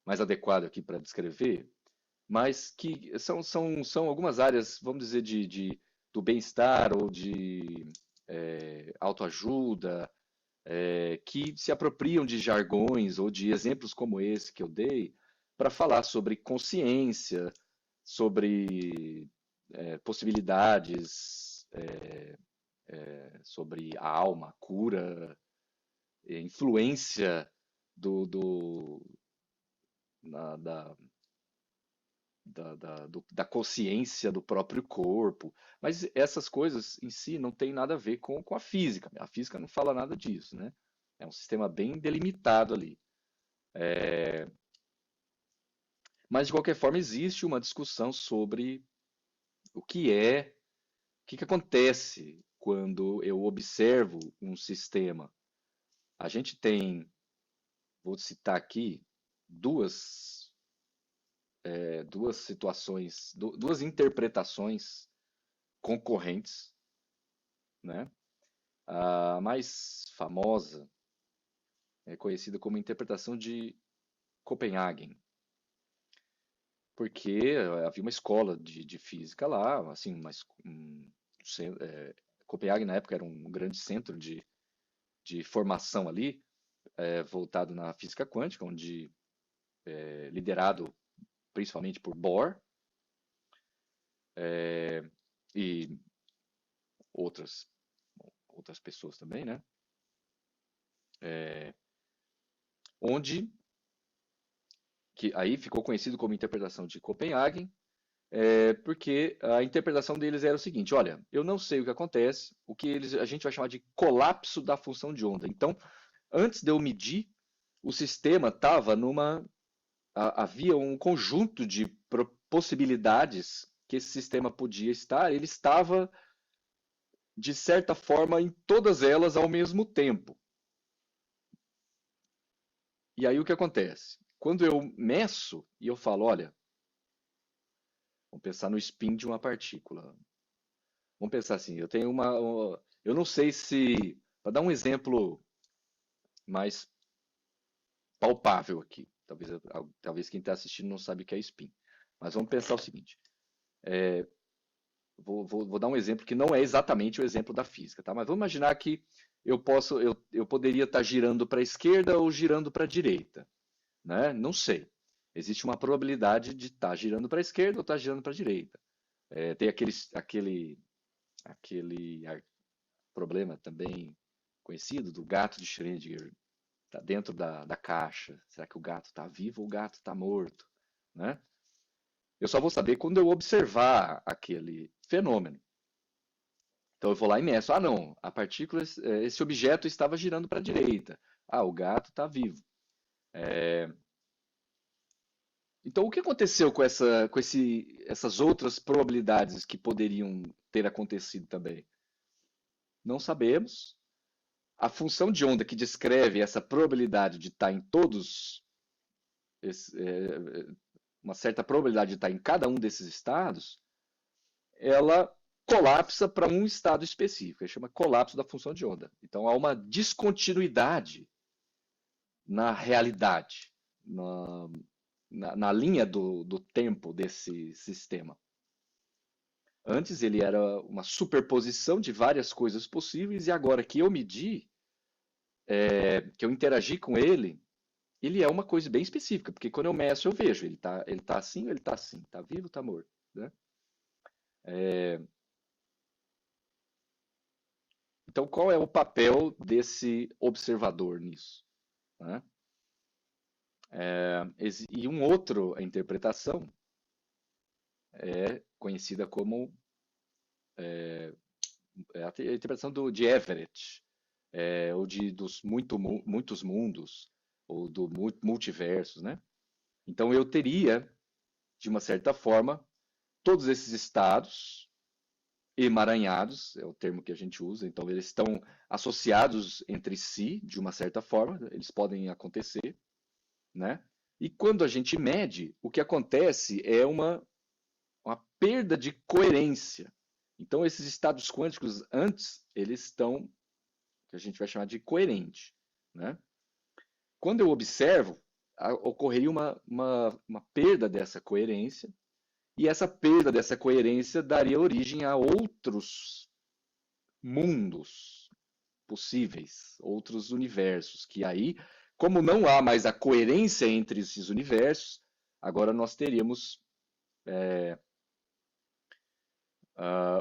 adequado aqui para descrever, mas que são algumas áreas, vamos dizer, do bem-estar ou de autoajuda, que se apropriam de jargões ou de exemplos como esse que eu dei para falar sobre consciência, sobre possibilidades, sobre a alma, a cura, influência do, na- da consciência do próprio corpo. Mas essas coisas em si não tem nada a ver com a física. A física não fala nada disso, né? É um sistema bem delimitado ali. Mas, de qualquer forma, existe uma discussão sobre o que acontece quando eu observo um sistema. A gente tem, vou citar aqui, duas situações, duas interpretações concorrentes, né? A mais famosa é conhecida como interpretação de Copenhagen, porque havia uma escola de física lá, assim, Copenhague na época era um grande centro de formação ali, voltado na física quântica, onde liderado principalmente por Bohr e outras outras pessoas também, né? Onde que aí ficou conhecido como interpretação de Copenhagen, porque a interpretação deles era o seguinte: olha, eu não sei o que acontece, a gente vai chamar de colapso da função de onda. Então, antes de eu medir, o sistema estava havia um conjunto de possibilidades que esse sistema podia estar, ele estava, de certa forma, em todas elas ao mesmo tempo. E aí o que acontece? Quando eu meço e eu falo, olha, vamos pensar no spin de uma partícula. Vamos pensar assim, eu tenho eu não sei se, para dar um exemplo mais palpável aqui, talvez quem está assistindo não sabe o que é spin, mas vamos pensar o seguinte, vou dar um exemplo que não é exatamente o exemplo da física, tá? Mas vamos imaginar que eu poderia estar girando para a esquerda ou girando para a direita, né? Não sei. Existe uma probabilidade de estar girando para a esquerda ou estar girando para a direita. Tem aquele problema também conhecido do gato de Schrödinger, tá dentro da caixa. Será que o gato está vivo ou o gato está morto, né? Eu só vou saber quando eu observar aquele fenômeno. Então eu vou lá e meço. Ah, não, a partícula, esse objeto estava girando para a direita. Ah, o gato está vivo. Então o que aconteceu essas outras probabilidades que poderiam ter acontecido também? Não sabemos. A função de onda que descreve essa probabilidade de estar em todos, uma certa probabilidade de estar em cada um desses estados, ela colapsa para um estado específico. Ele chama colapso da função de onda. Então há uma descontinuidade na realidade, na linha do tempo desse sistema. Antes ele era uma superposição de várias coisas possíveis, e agora que eu medi, que eu interagi com ele é uma coisa bem específica, porque quando eu meço eu vejo, ele tá assim ou ele tá assim, tá vivo ou tá morto, né? Então qual é o papel desse observador nisso, né? E uma outra interpretação é conhecida como a interpretação de Everett, ou dos muitos mundos, ou do multiversos, né? Então eu teria, de uma certa forma, todos esses estados emaranhados, é o termo que a gente usa, então eles estão associados entre si, de uma certa forma, eles podem acontecer, né? E quando a gente mede, o que acontece é uma perda de coerência. Então esses estados quânticos antes, eles estão, que a gente vai chamar de coerente, né? Quando eu observo, ocorreria uma perda dessa coerência, e essa perda dessa coerência daria origem a outros mundos possíveis, outros universos, que aí, como não há mais a coerência entre esses universos, agora nós teríamos.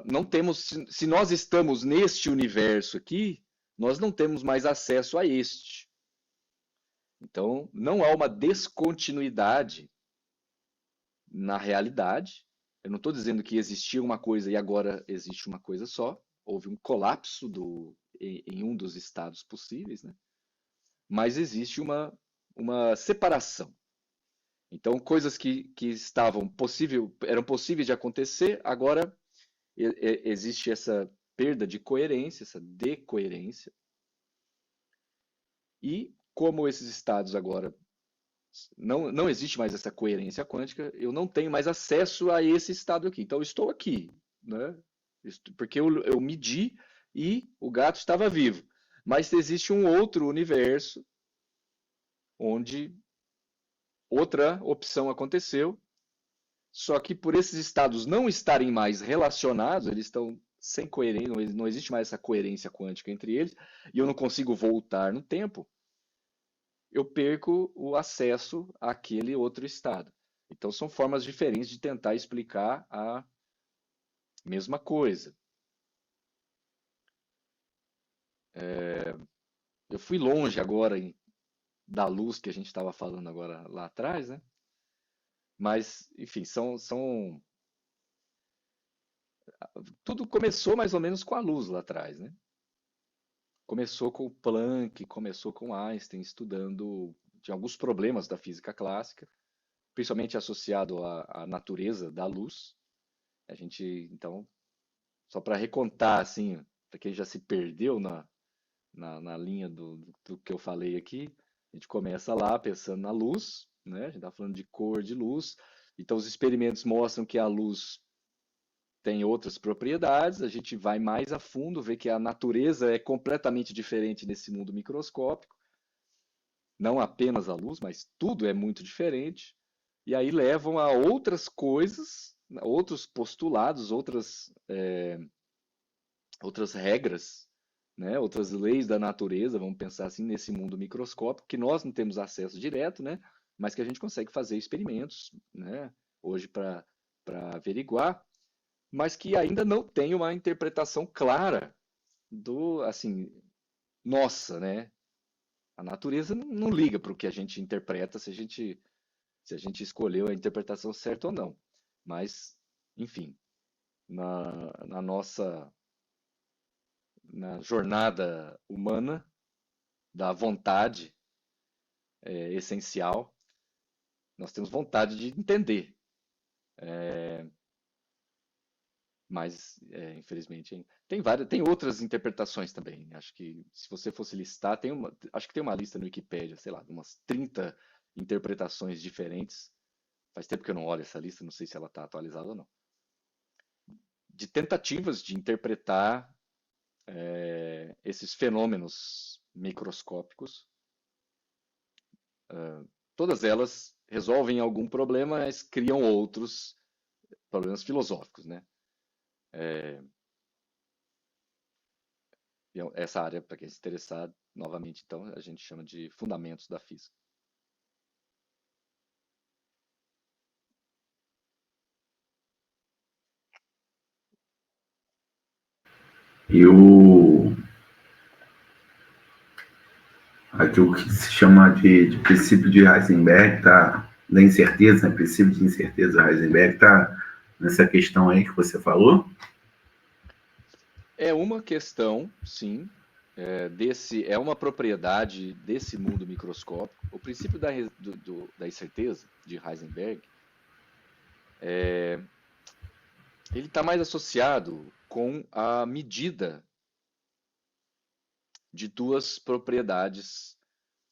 Não temos. Se nós estamos neste universo aqui, nós não temos mais acesso a este. Então, não há uma descontinuidade na realidade. Eu não estou dizendo que existia uma coisa e agora existe uma coisa só. Houve um colapso em um dos estados possíveis, né? Mas existe uma separação. Então, coisas que eram possíveis de acontecer, agora existe essa perda de coerência, essa decoerência. E como esses estados agora não existe mais essa coerência quântica, eu não tenho mais acesso a esse estado aqui. Então, eu estou aqui, né? Porque eu medi e o gato estava vivo. Mas existe um outro universo onde outra opção aconteceu, só que por esses estados não estarem mais relacionados, eles estão sem coerência, não existe mais essa coerência quântica entre eles, e eu não consigo voltar no tempo, eu perco o acesso àquele outro estado. Então são formas diferentes de tentar explicar a mesma coisa. Eu fui longe agora da luz que a gente estava falando agora lá atrás, né? Mas, enfim, tudo começou mais ou menos com a luz lá atrás, né? Começou com o Planck, começou com Einstein estudando tinha alguns problemas da física clássica, principalmente associado à natureza da luz. A gente, então, só para recontar, assim, para quem já se perdeu na linha do que eu falei aqui, a gente começa lá pensando na luz, né? A gente está falando de cor de luz, então os experimentos mostram que a luz tem outras propriedades, a gente vai mais a fundo, vê que a natureza é completamente diferente nesse mundo microscópico, não apenas a luz, mas tudo é muito diferente, e aí levam a outras coisas, outros postulados, outras regras, né? Outras leis da natureza, vamos pensar assim, nesse mundo microscópico, que nós não temos acesso direto, né? Mas que a gente consegue fazer experimentos, né? Hoje para averiguar, mas que ainda não tem uma interpretação clara do, assim, nossa, né? A natureza não liga para o que a gente interpreta se a gente escolheu a interpretação certa ou não. Mas, enfim, na nossa na jornada humana da vontade essencial, nós temos vontade de entender, mas infelizmente tem outras interpretações também. Acho que se você fosse listar, acho que tem uma lista no Wikipedia, sei lá, de umas 30 interpretações diferentes. Faz tempo que eu não olho essa lista, não sei se ela está atualizada ou não. De tentativas de interpretar esses fenômenos microscópicos. Todas elas resolvem algum problema, mas criam outros problemas filosóficos, né? E essa área, para quem se interessar, novamente, então, a gente chama de fundamentos da física. E aquilo que se chama de princípio de Heisenberg, tá, da incerteza, né? Princípio de incerteza Heisenberg, tá nessa questão aí que você falou? É uma questão, sim, é uma propriedade desse mundo microscópico. O princípio da incerteza de Heisenberg, ele está mais associado com a medida de duas propriedades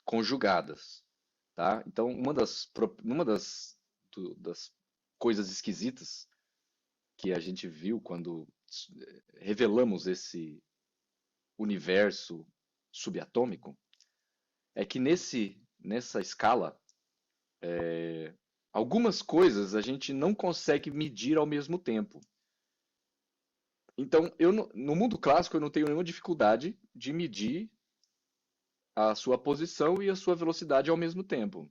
conjugadas, tá? Então, uma das coisas esquisitas que a gente viu quando revelamos esse universo subatômico é que nessa escala, algumas coisas a gente não consegue medir ao mesmo tempo. Então, no mundo clássico, eu não tenho nenhuma dificuldade de medir a sua posição e a sua velocidade ao mesmo tempo.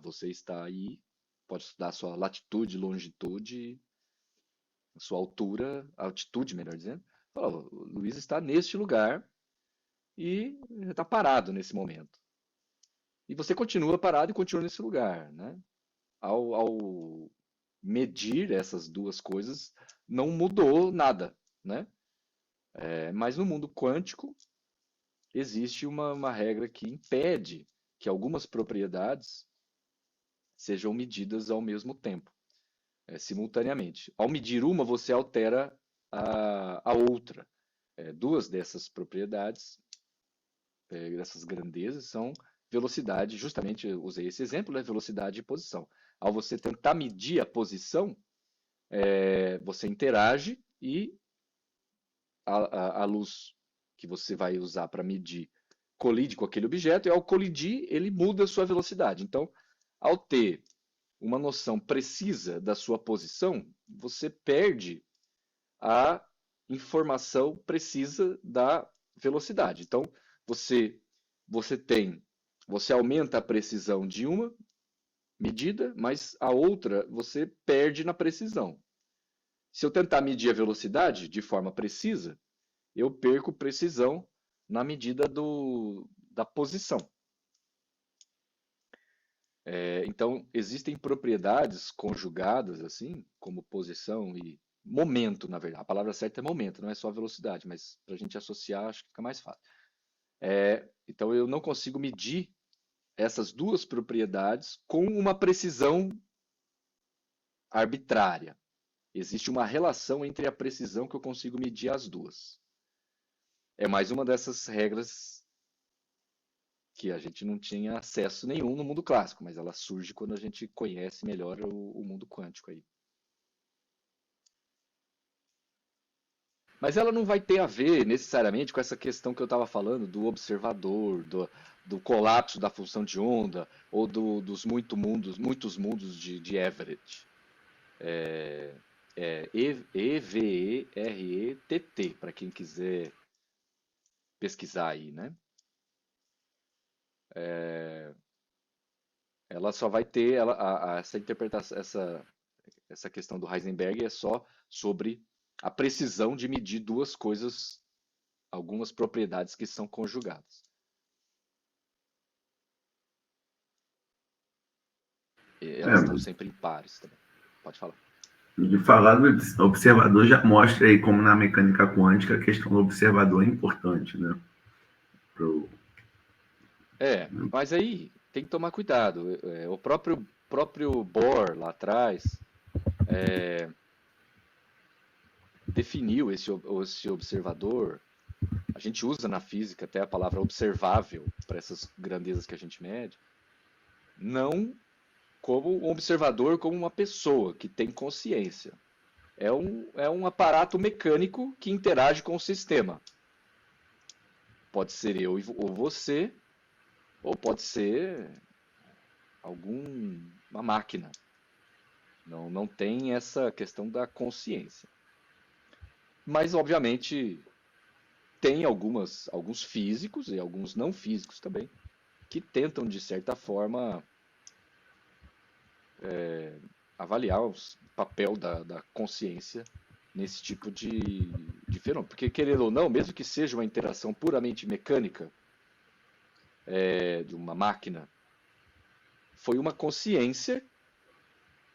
Você está aí, pode estudar a sua latitude, longitude, a sua altura, altitude, melhor dizendo. Fala, o Luiz está neste lugar e está parado nesse momento. E você continua parado e continua nesse lugar, né? Ao medir essas duas coisas, não mudou nada, né? Mas no mundo quântico, existe uma regra que impede que algumas propriedades sejam medidas ao mesmo tempo, simultaneamente. Ao medir uma, você altera a outra. Duas dessas propriedades, dessas grandezas, são velocidade, justamente eu usei esse exemplo, né? Velocidade e posição. Ao você tentar medir a posição, você interage e a luz que você vai usar para medir colide com aquele objeto, e ao colidir, ele muda a sua velocidade. Então, ao ter uma noção precisa da sua posição, você perde a informação precisa da velocidade. Então, você você tem você aumenta a precisão de uma medida, mas a outra você perde na precisão. Se eu tentar medir a velocidade de forma precisa, eu perco precisão na medida da posição. Então, existem propriedades conjugadas, assim, como posição e momento, na verdade. A palavra certa é momento, não é só velocidade, mas para a gente associar, acho que fica mais fácil. Então, eu não consigo medir essas duas propriedades com uma precisão arbitrária. Existe uma relação entre a precisão que eu consigo medir as duas. É mais uma dessas regras que a gente não tinha acesso nenhum no mundo clássico, mas ela surge quando a gente conhece melhor o mundo quântico aí. Mas ela não vai ter a ver necessariamente com essa questão que eu estava falando do observador, do colapso da função de onda ou dos muitos mundos de Everett. É Everett, para quem quiser pesquisar aí, né? Ela só vai ter essa interpretação, essa questão do Heisenberg é só sobre a precisão de medir duas coisas, algumas propriedades que são conjugadas. E elas estão sempre em pares também. Pode falar. De falar do observador já mostra aí como na mecânica quântica a questão do observador é importante, né? Mas aí tem que tomar cuidado. O próprio Bohr lá atrás definiu esse observador. A gente usa na física até a palavra observável para essas grandezas que a gente mede, não como um observador, como uma pessoa que tem consciência. É um aparato mecânico que interage com o sistema. Pode ser eu ou você, ou pode ser uma máquina. Não tem essa questão da consciência. Mas, obviamente, tem alguns físicos e alguns não físicos também que tentam, de certa forma, avaliar o papel da consciência nesse tipo de fenômeno. Porque, querendo ou não, mesmo que seja uma interação puramente mecânica de uma máquina, foi uma consciência,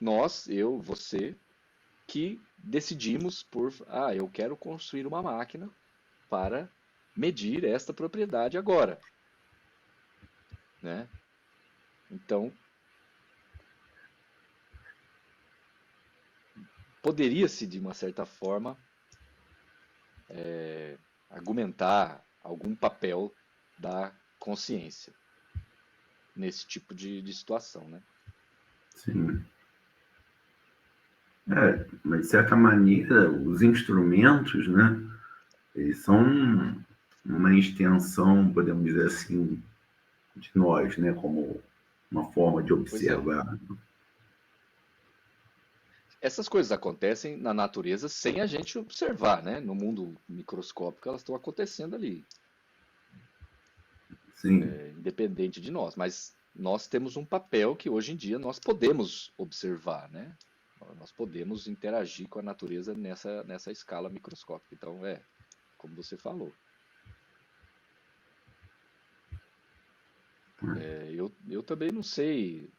nós, eu, você, que decidimos eu quero construir uma máquina para medir esta propriedade agora, né? Então, poderia-se, de uma certa forma, argumentar algum papel da consciência nesse tipo de situação, né? Sim. Mas de certa maneira, os instrumentos, né, eles são uma extensão, podemos dizer assim, de nós, né, como uma forma de Pois é. observar. Essas coisas acontecem na natureza sem a gente observar, né? No mundo microscópico elas estão acontecendo ali, Sim, independente de nós. Mas nós temos um papel que hoje em dia nós podemos observar, né? Nós podemos interagir com a natureza nessa escala microscópica. Então, como você falou. Eu também não sei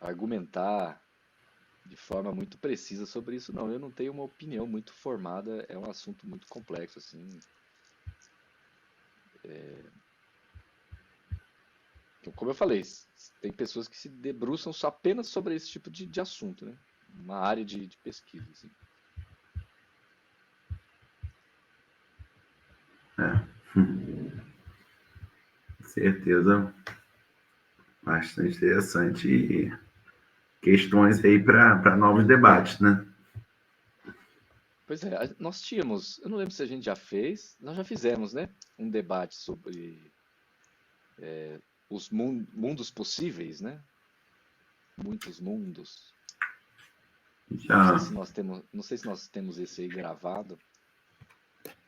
argumentar de forma muito precisa sobre isso, não. Eu não tenho uma opinião muito formada, é um assunto muito complexo, assim. Como eu falei, tem pessoas que se debruçam só apenas sobre esse tipo de assunto, né? Uma área de pesquisa, assim. certeza, bastante interessante e questões aí para novos debates, né? Pois é, nós tínhamos, eu não lembro se a gente já fez, nós já fizemos, né? Um debate sobre os mundos possíveis, né? Muitos mundos. Já Não sei se nós temos esse aí gravado.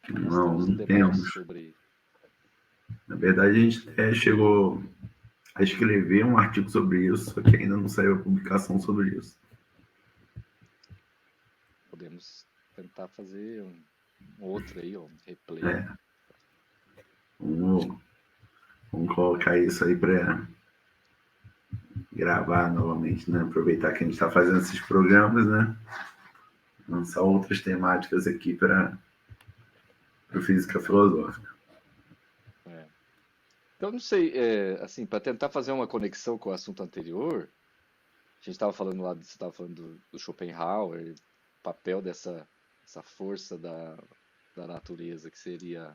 Nós temos um não debate temos. sobre. Na verdade, a gente até chegou a escrever um artigo sobre isso, só que ainda não saiu a publicação sobre isso. Podemos tentar fazer um outro aí, um replay. Vamos colocar isso aí para gravar novamente, né? Aproveitar que a gente está fazendo esses programas, né? Lançar outras temáticas aqui para Física Filosófica. É. Então, não sei, assim, para tentar fazer uma conexão com o assunto anterior, a gente estava falando lá, você estava falando do Schopenhauer, o papel essa força da natureza, que seria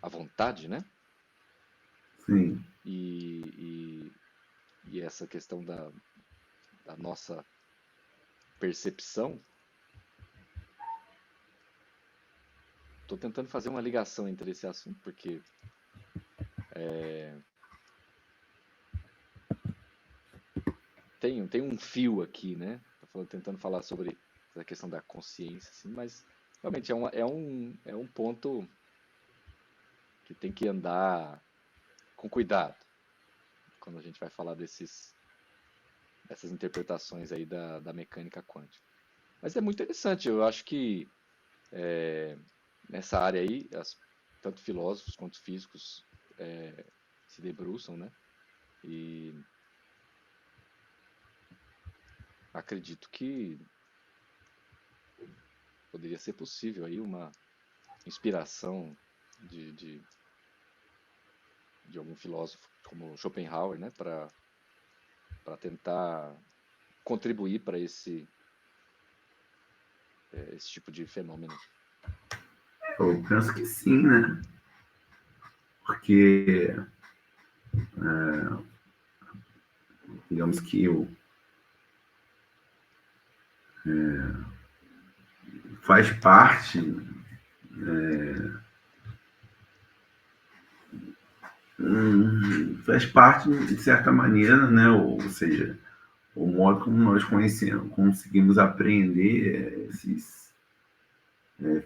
a vontade, né? Sim. E, e essa questão da nossa percepção. Estou tentando fazer uma ligação entre esse assunto, porque tem um fio aqui, né? Tô tentando falar sobre a questão da consciência, assim, mas realmente é um ponto que tem que andar com cuidado quando a gente vai falar dessas interpretações aí da mecânica quântica. Mas é muito interessante, eu acho que nessa área aí, tanto filósofos quanto físicos se debruçam, né? E acredito que poderia ser possível aí uma inspiração de, de, de algum filósofo como Schopenhauer, né, para tentar contribuir para esse tipo de fenômeno. Eu penso que sim, né? Porque, digamos que faz parte, faz parte de certa maneira, né? Ou seja, o modo como nós conhecemos, conseguimos apreender esses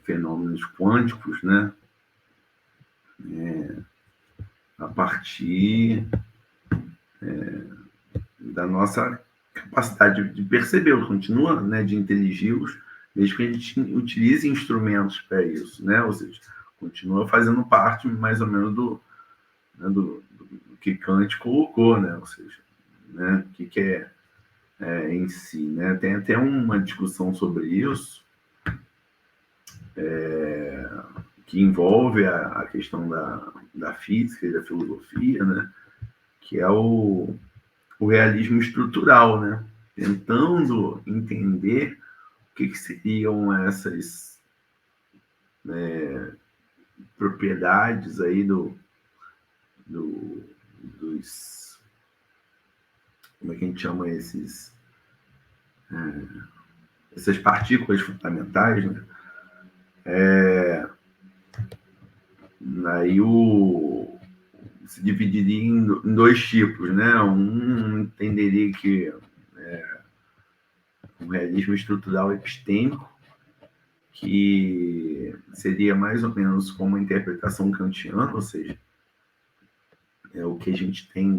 fenômenos quânticos, né? A partir da nossa capacidade de percebê-los, continua, né, de inteligir-los, mesmo que a gente utilize instrumentos para isso, né? Ou seja, continua fazendo parte mais ou menos né, do que Kant colocou, né? Ou seja, né, o que em si, né? Tem até uma discussão sobre isso que envolve a questão da física e da filosofia, né? Que é o realismo estrutural, né? Tentando entender que seriam essas propriedades aí do, dos. Como é que a gente chama essas partículas fundamentais, né? Aí se dividiria em dois tipos, né? Um entenderia que o realismo estrutural epistêmico, que seria mais ou menos como a interpretação kantiana, ou seja, é o que a gente tem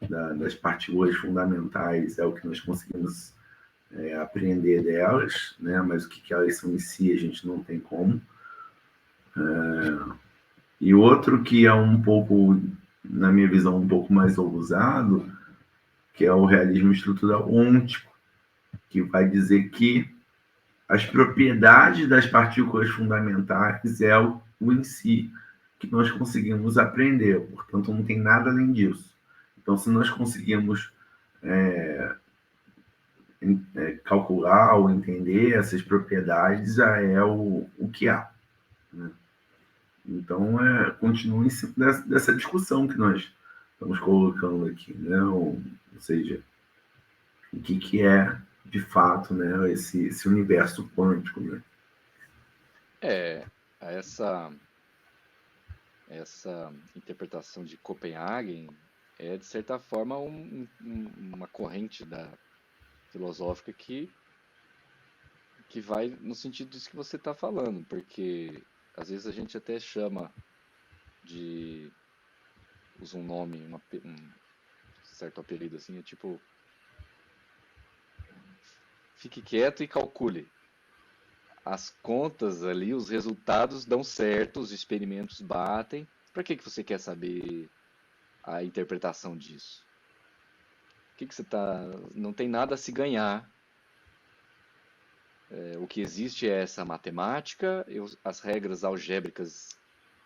das partículas fundamentais é o que nós conseguimos aprender delas, né? Mas o que elas são em si a gente não tem como. E outro que é um pouco, na minha visão, um pouco mais ousado, que é o realismo estrutural ôntico, que vai dizer que as propriedades das partículas fundamentais é o em si que nós conseguimos aprender, portanto não tem nada além disso. Então, se nós conseguimos calcular ou entender essas propriedades, já é o que há. Né? Então, continua em cima dessa discussão que nós estamos colocando aqui, né? Ou seja, o que é de fato, né, esse universo quântico, né? É, essa, essa interpretação de Copenhagen é, de certa forma, uma corrente filosófica que vai no sentido disso que você está falando, porque às vezes a gente até chama de, usa um nome, um certo apelido assim, é tipo, fique quieto e calcule. As contas ali, os resultados dão certo, os experimentos batem. Para que você quer saber a interpretação disso? Que você tá. Não tem nada a se ganhar. O que existe é essa matemática, as regras algébricas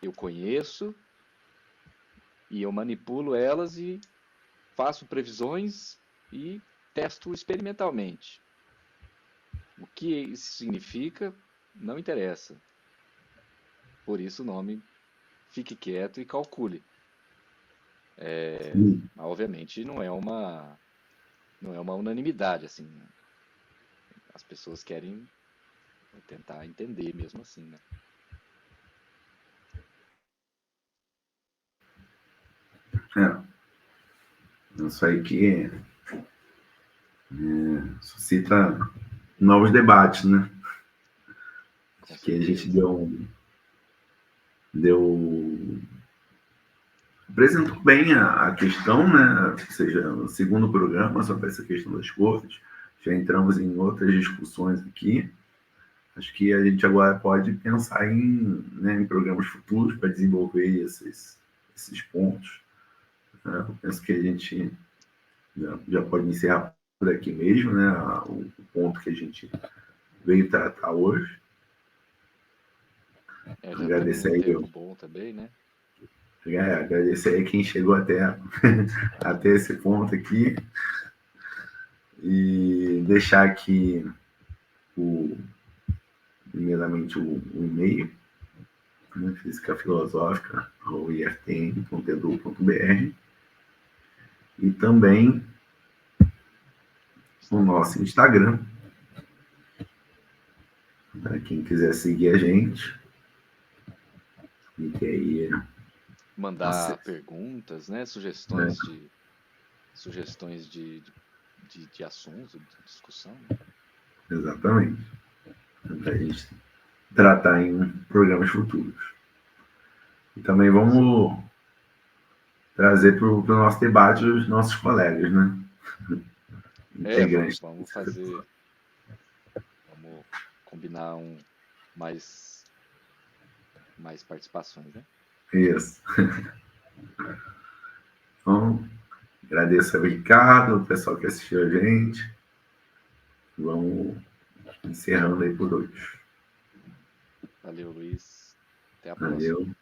eu conheço, E eu manipulo elas e faço previsões e testo experimentalmente. O que isso significa não interessa. Por isso o nome Fique Quieto e Calcule. Sim. Mas, obviamente não é uma unanimidade assim, né? As pessoas querem tentar entender mesmo assim, né? Isso aí que suscita novos debates, né? Com Acho que a gente certeza. deu apresentou bem a questão, né? Ou seja, no segundo programa sobre essa questão das cores, já entramos em outras discussões aqui. Acho que a gente agora pode pensar em programas futuros para desenvolver esses pontos, né? Eu penso que a gente já pode encerrar por aqui mesmo, né? O ponto que a gente veio tratar hoje. Já estamos Agradecer num aí, tempo bom também, né? agradecer aí quem chegou até esse ponto aqui e deixar aqui primeiramente o e-mail, né, fisicafilosófica.iftn.edu.br e também o Instagram. nosso Instagram, para quem quiser seguir a gente, e que aí Mandar acesse, perguntas, né? né? Sugestões de assuntos, de discussão, né? Exatamente, para a gente tratar em programas futuros. E também Isso aí. vamos trazer para o nosso debate os nossos colegas, né? Vamos, Integrantes. vamos fazer, vamos combinar mais participações, né? Isso. Então, agradeço ao Ricardo, o pessoal que assistiu a gente. Vamos encerrando aí por hoje. Valeu, Luiz. Até a próxima. Valeu.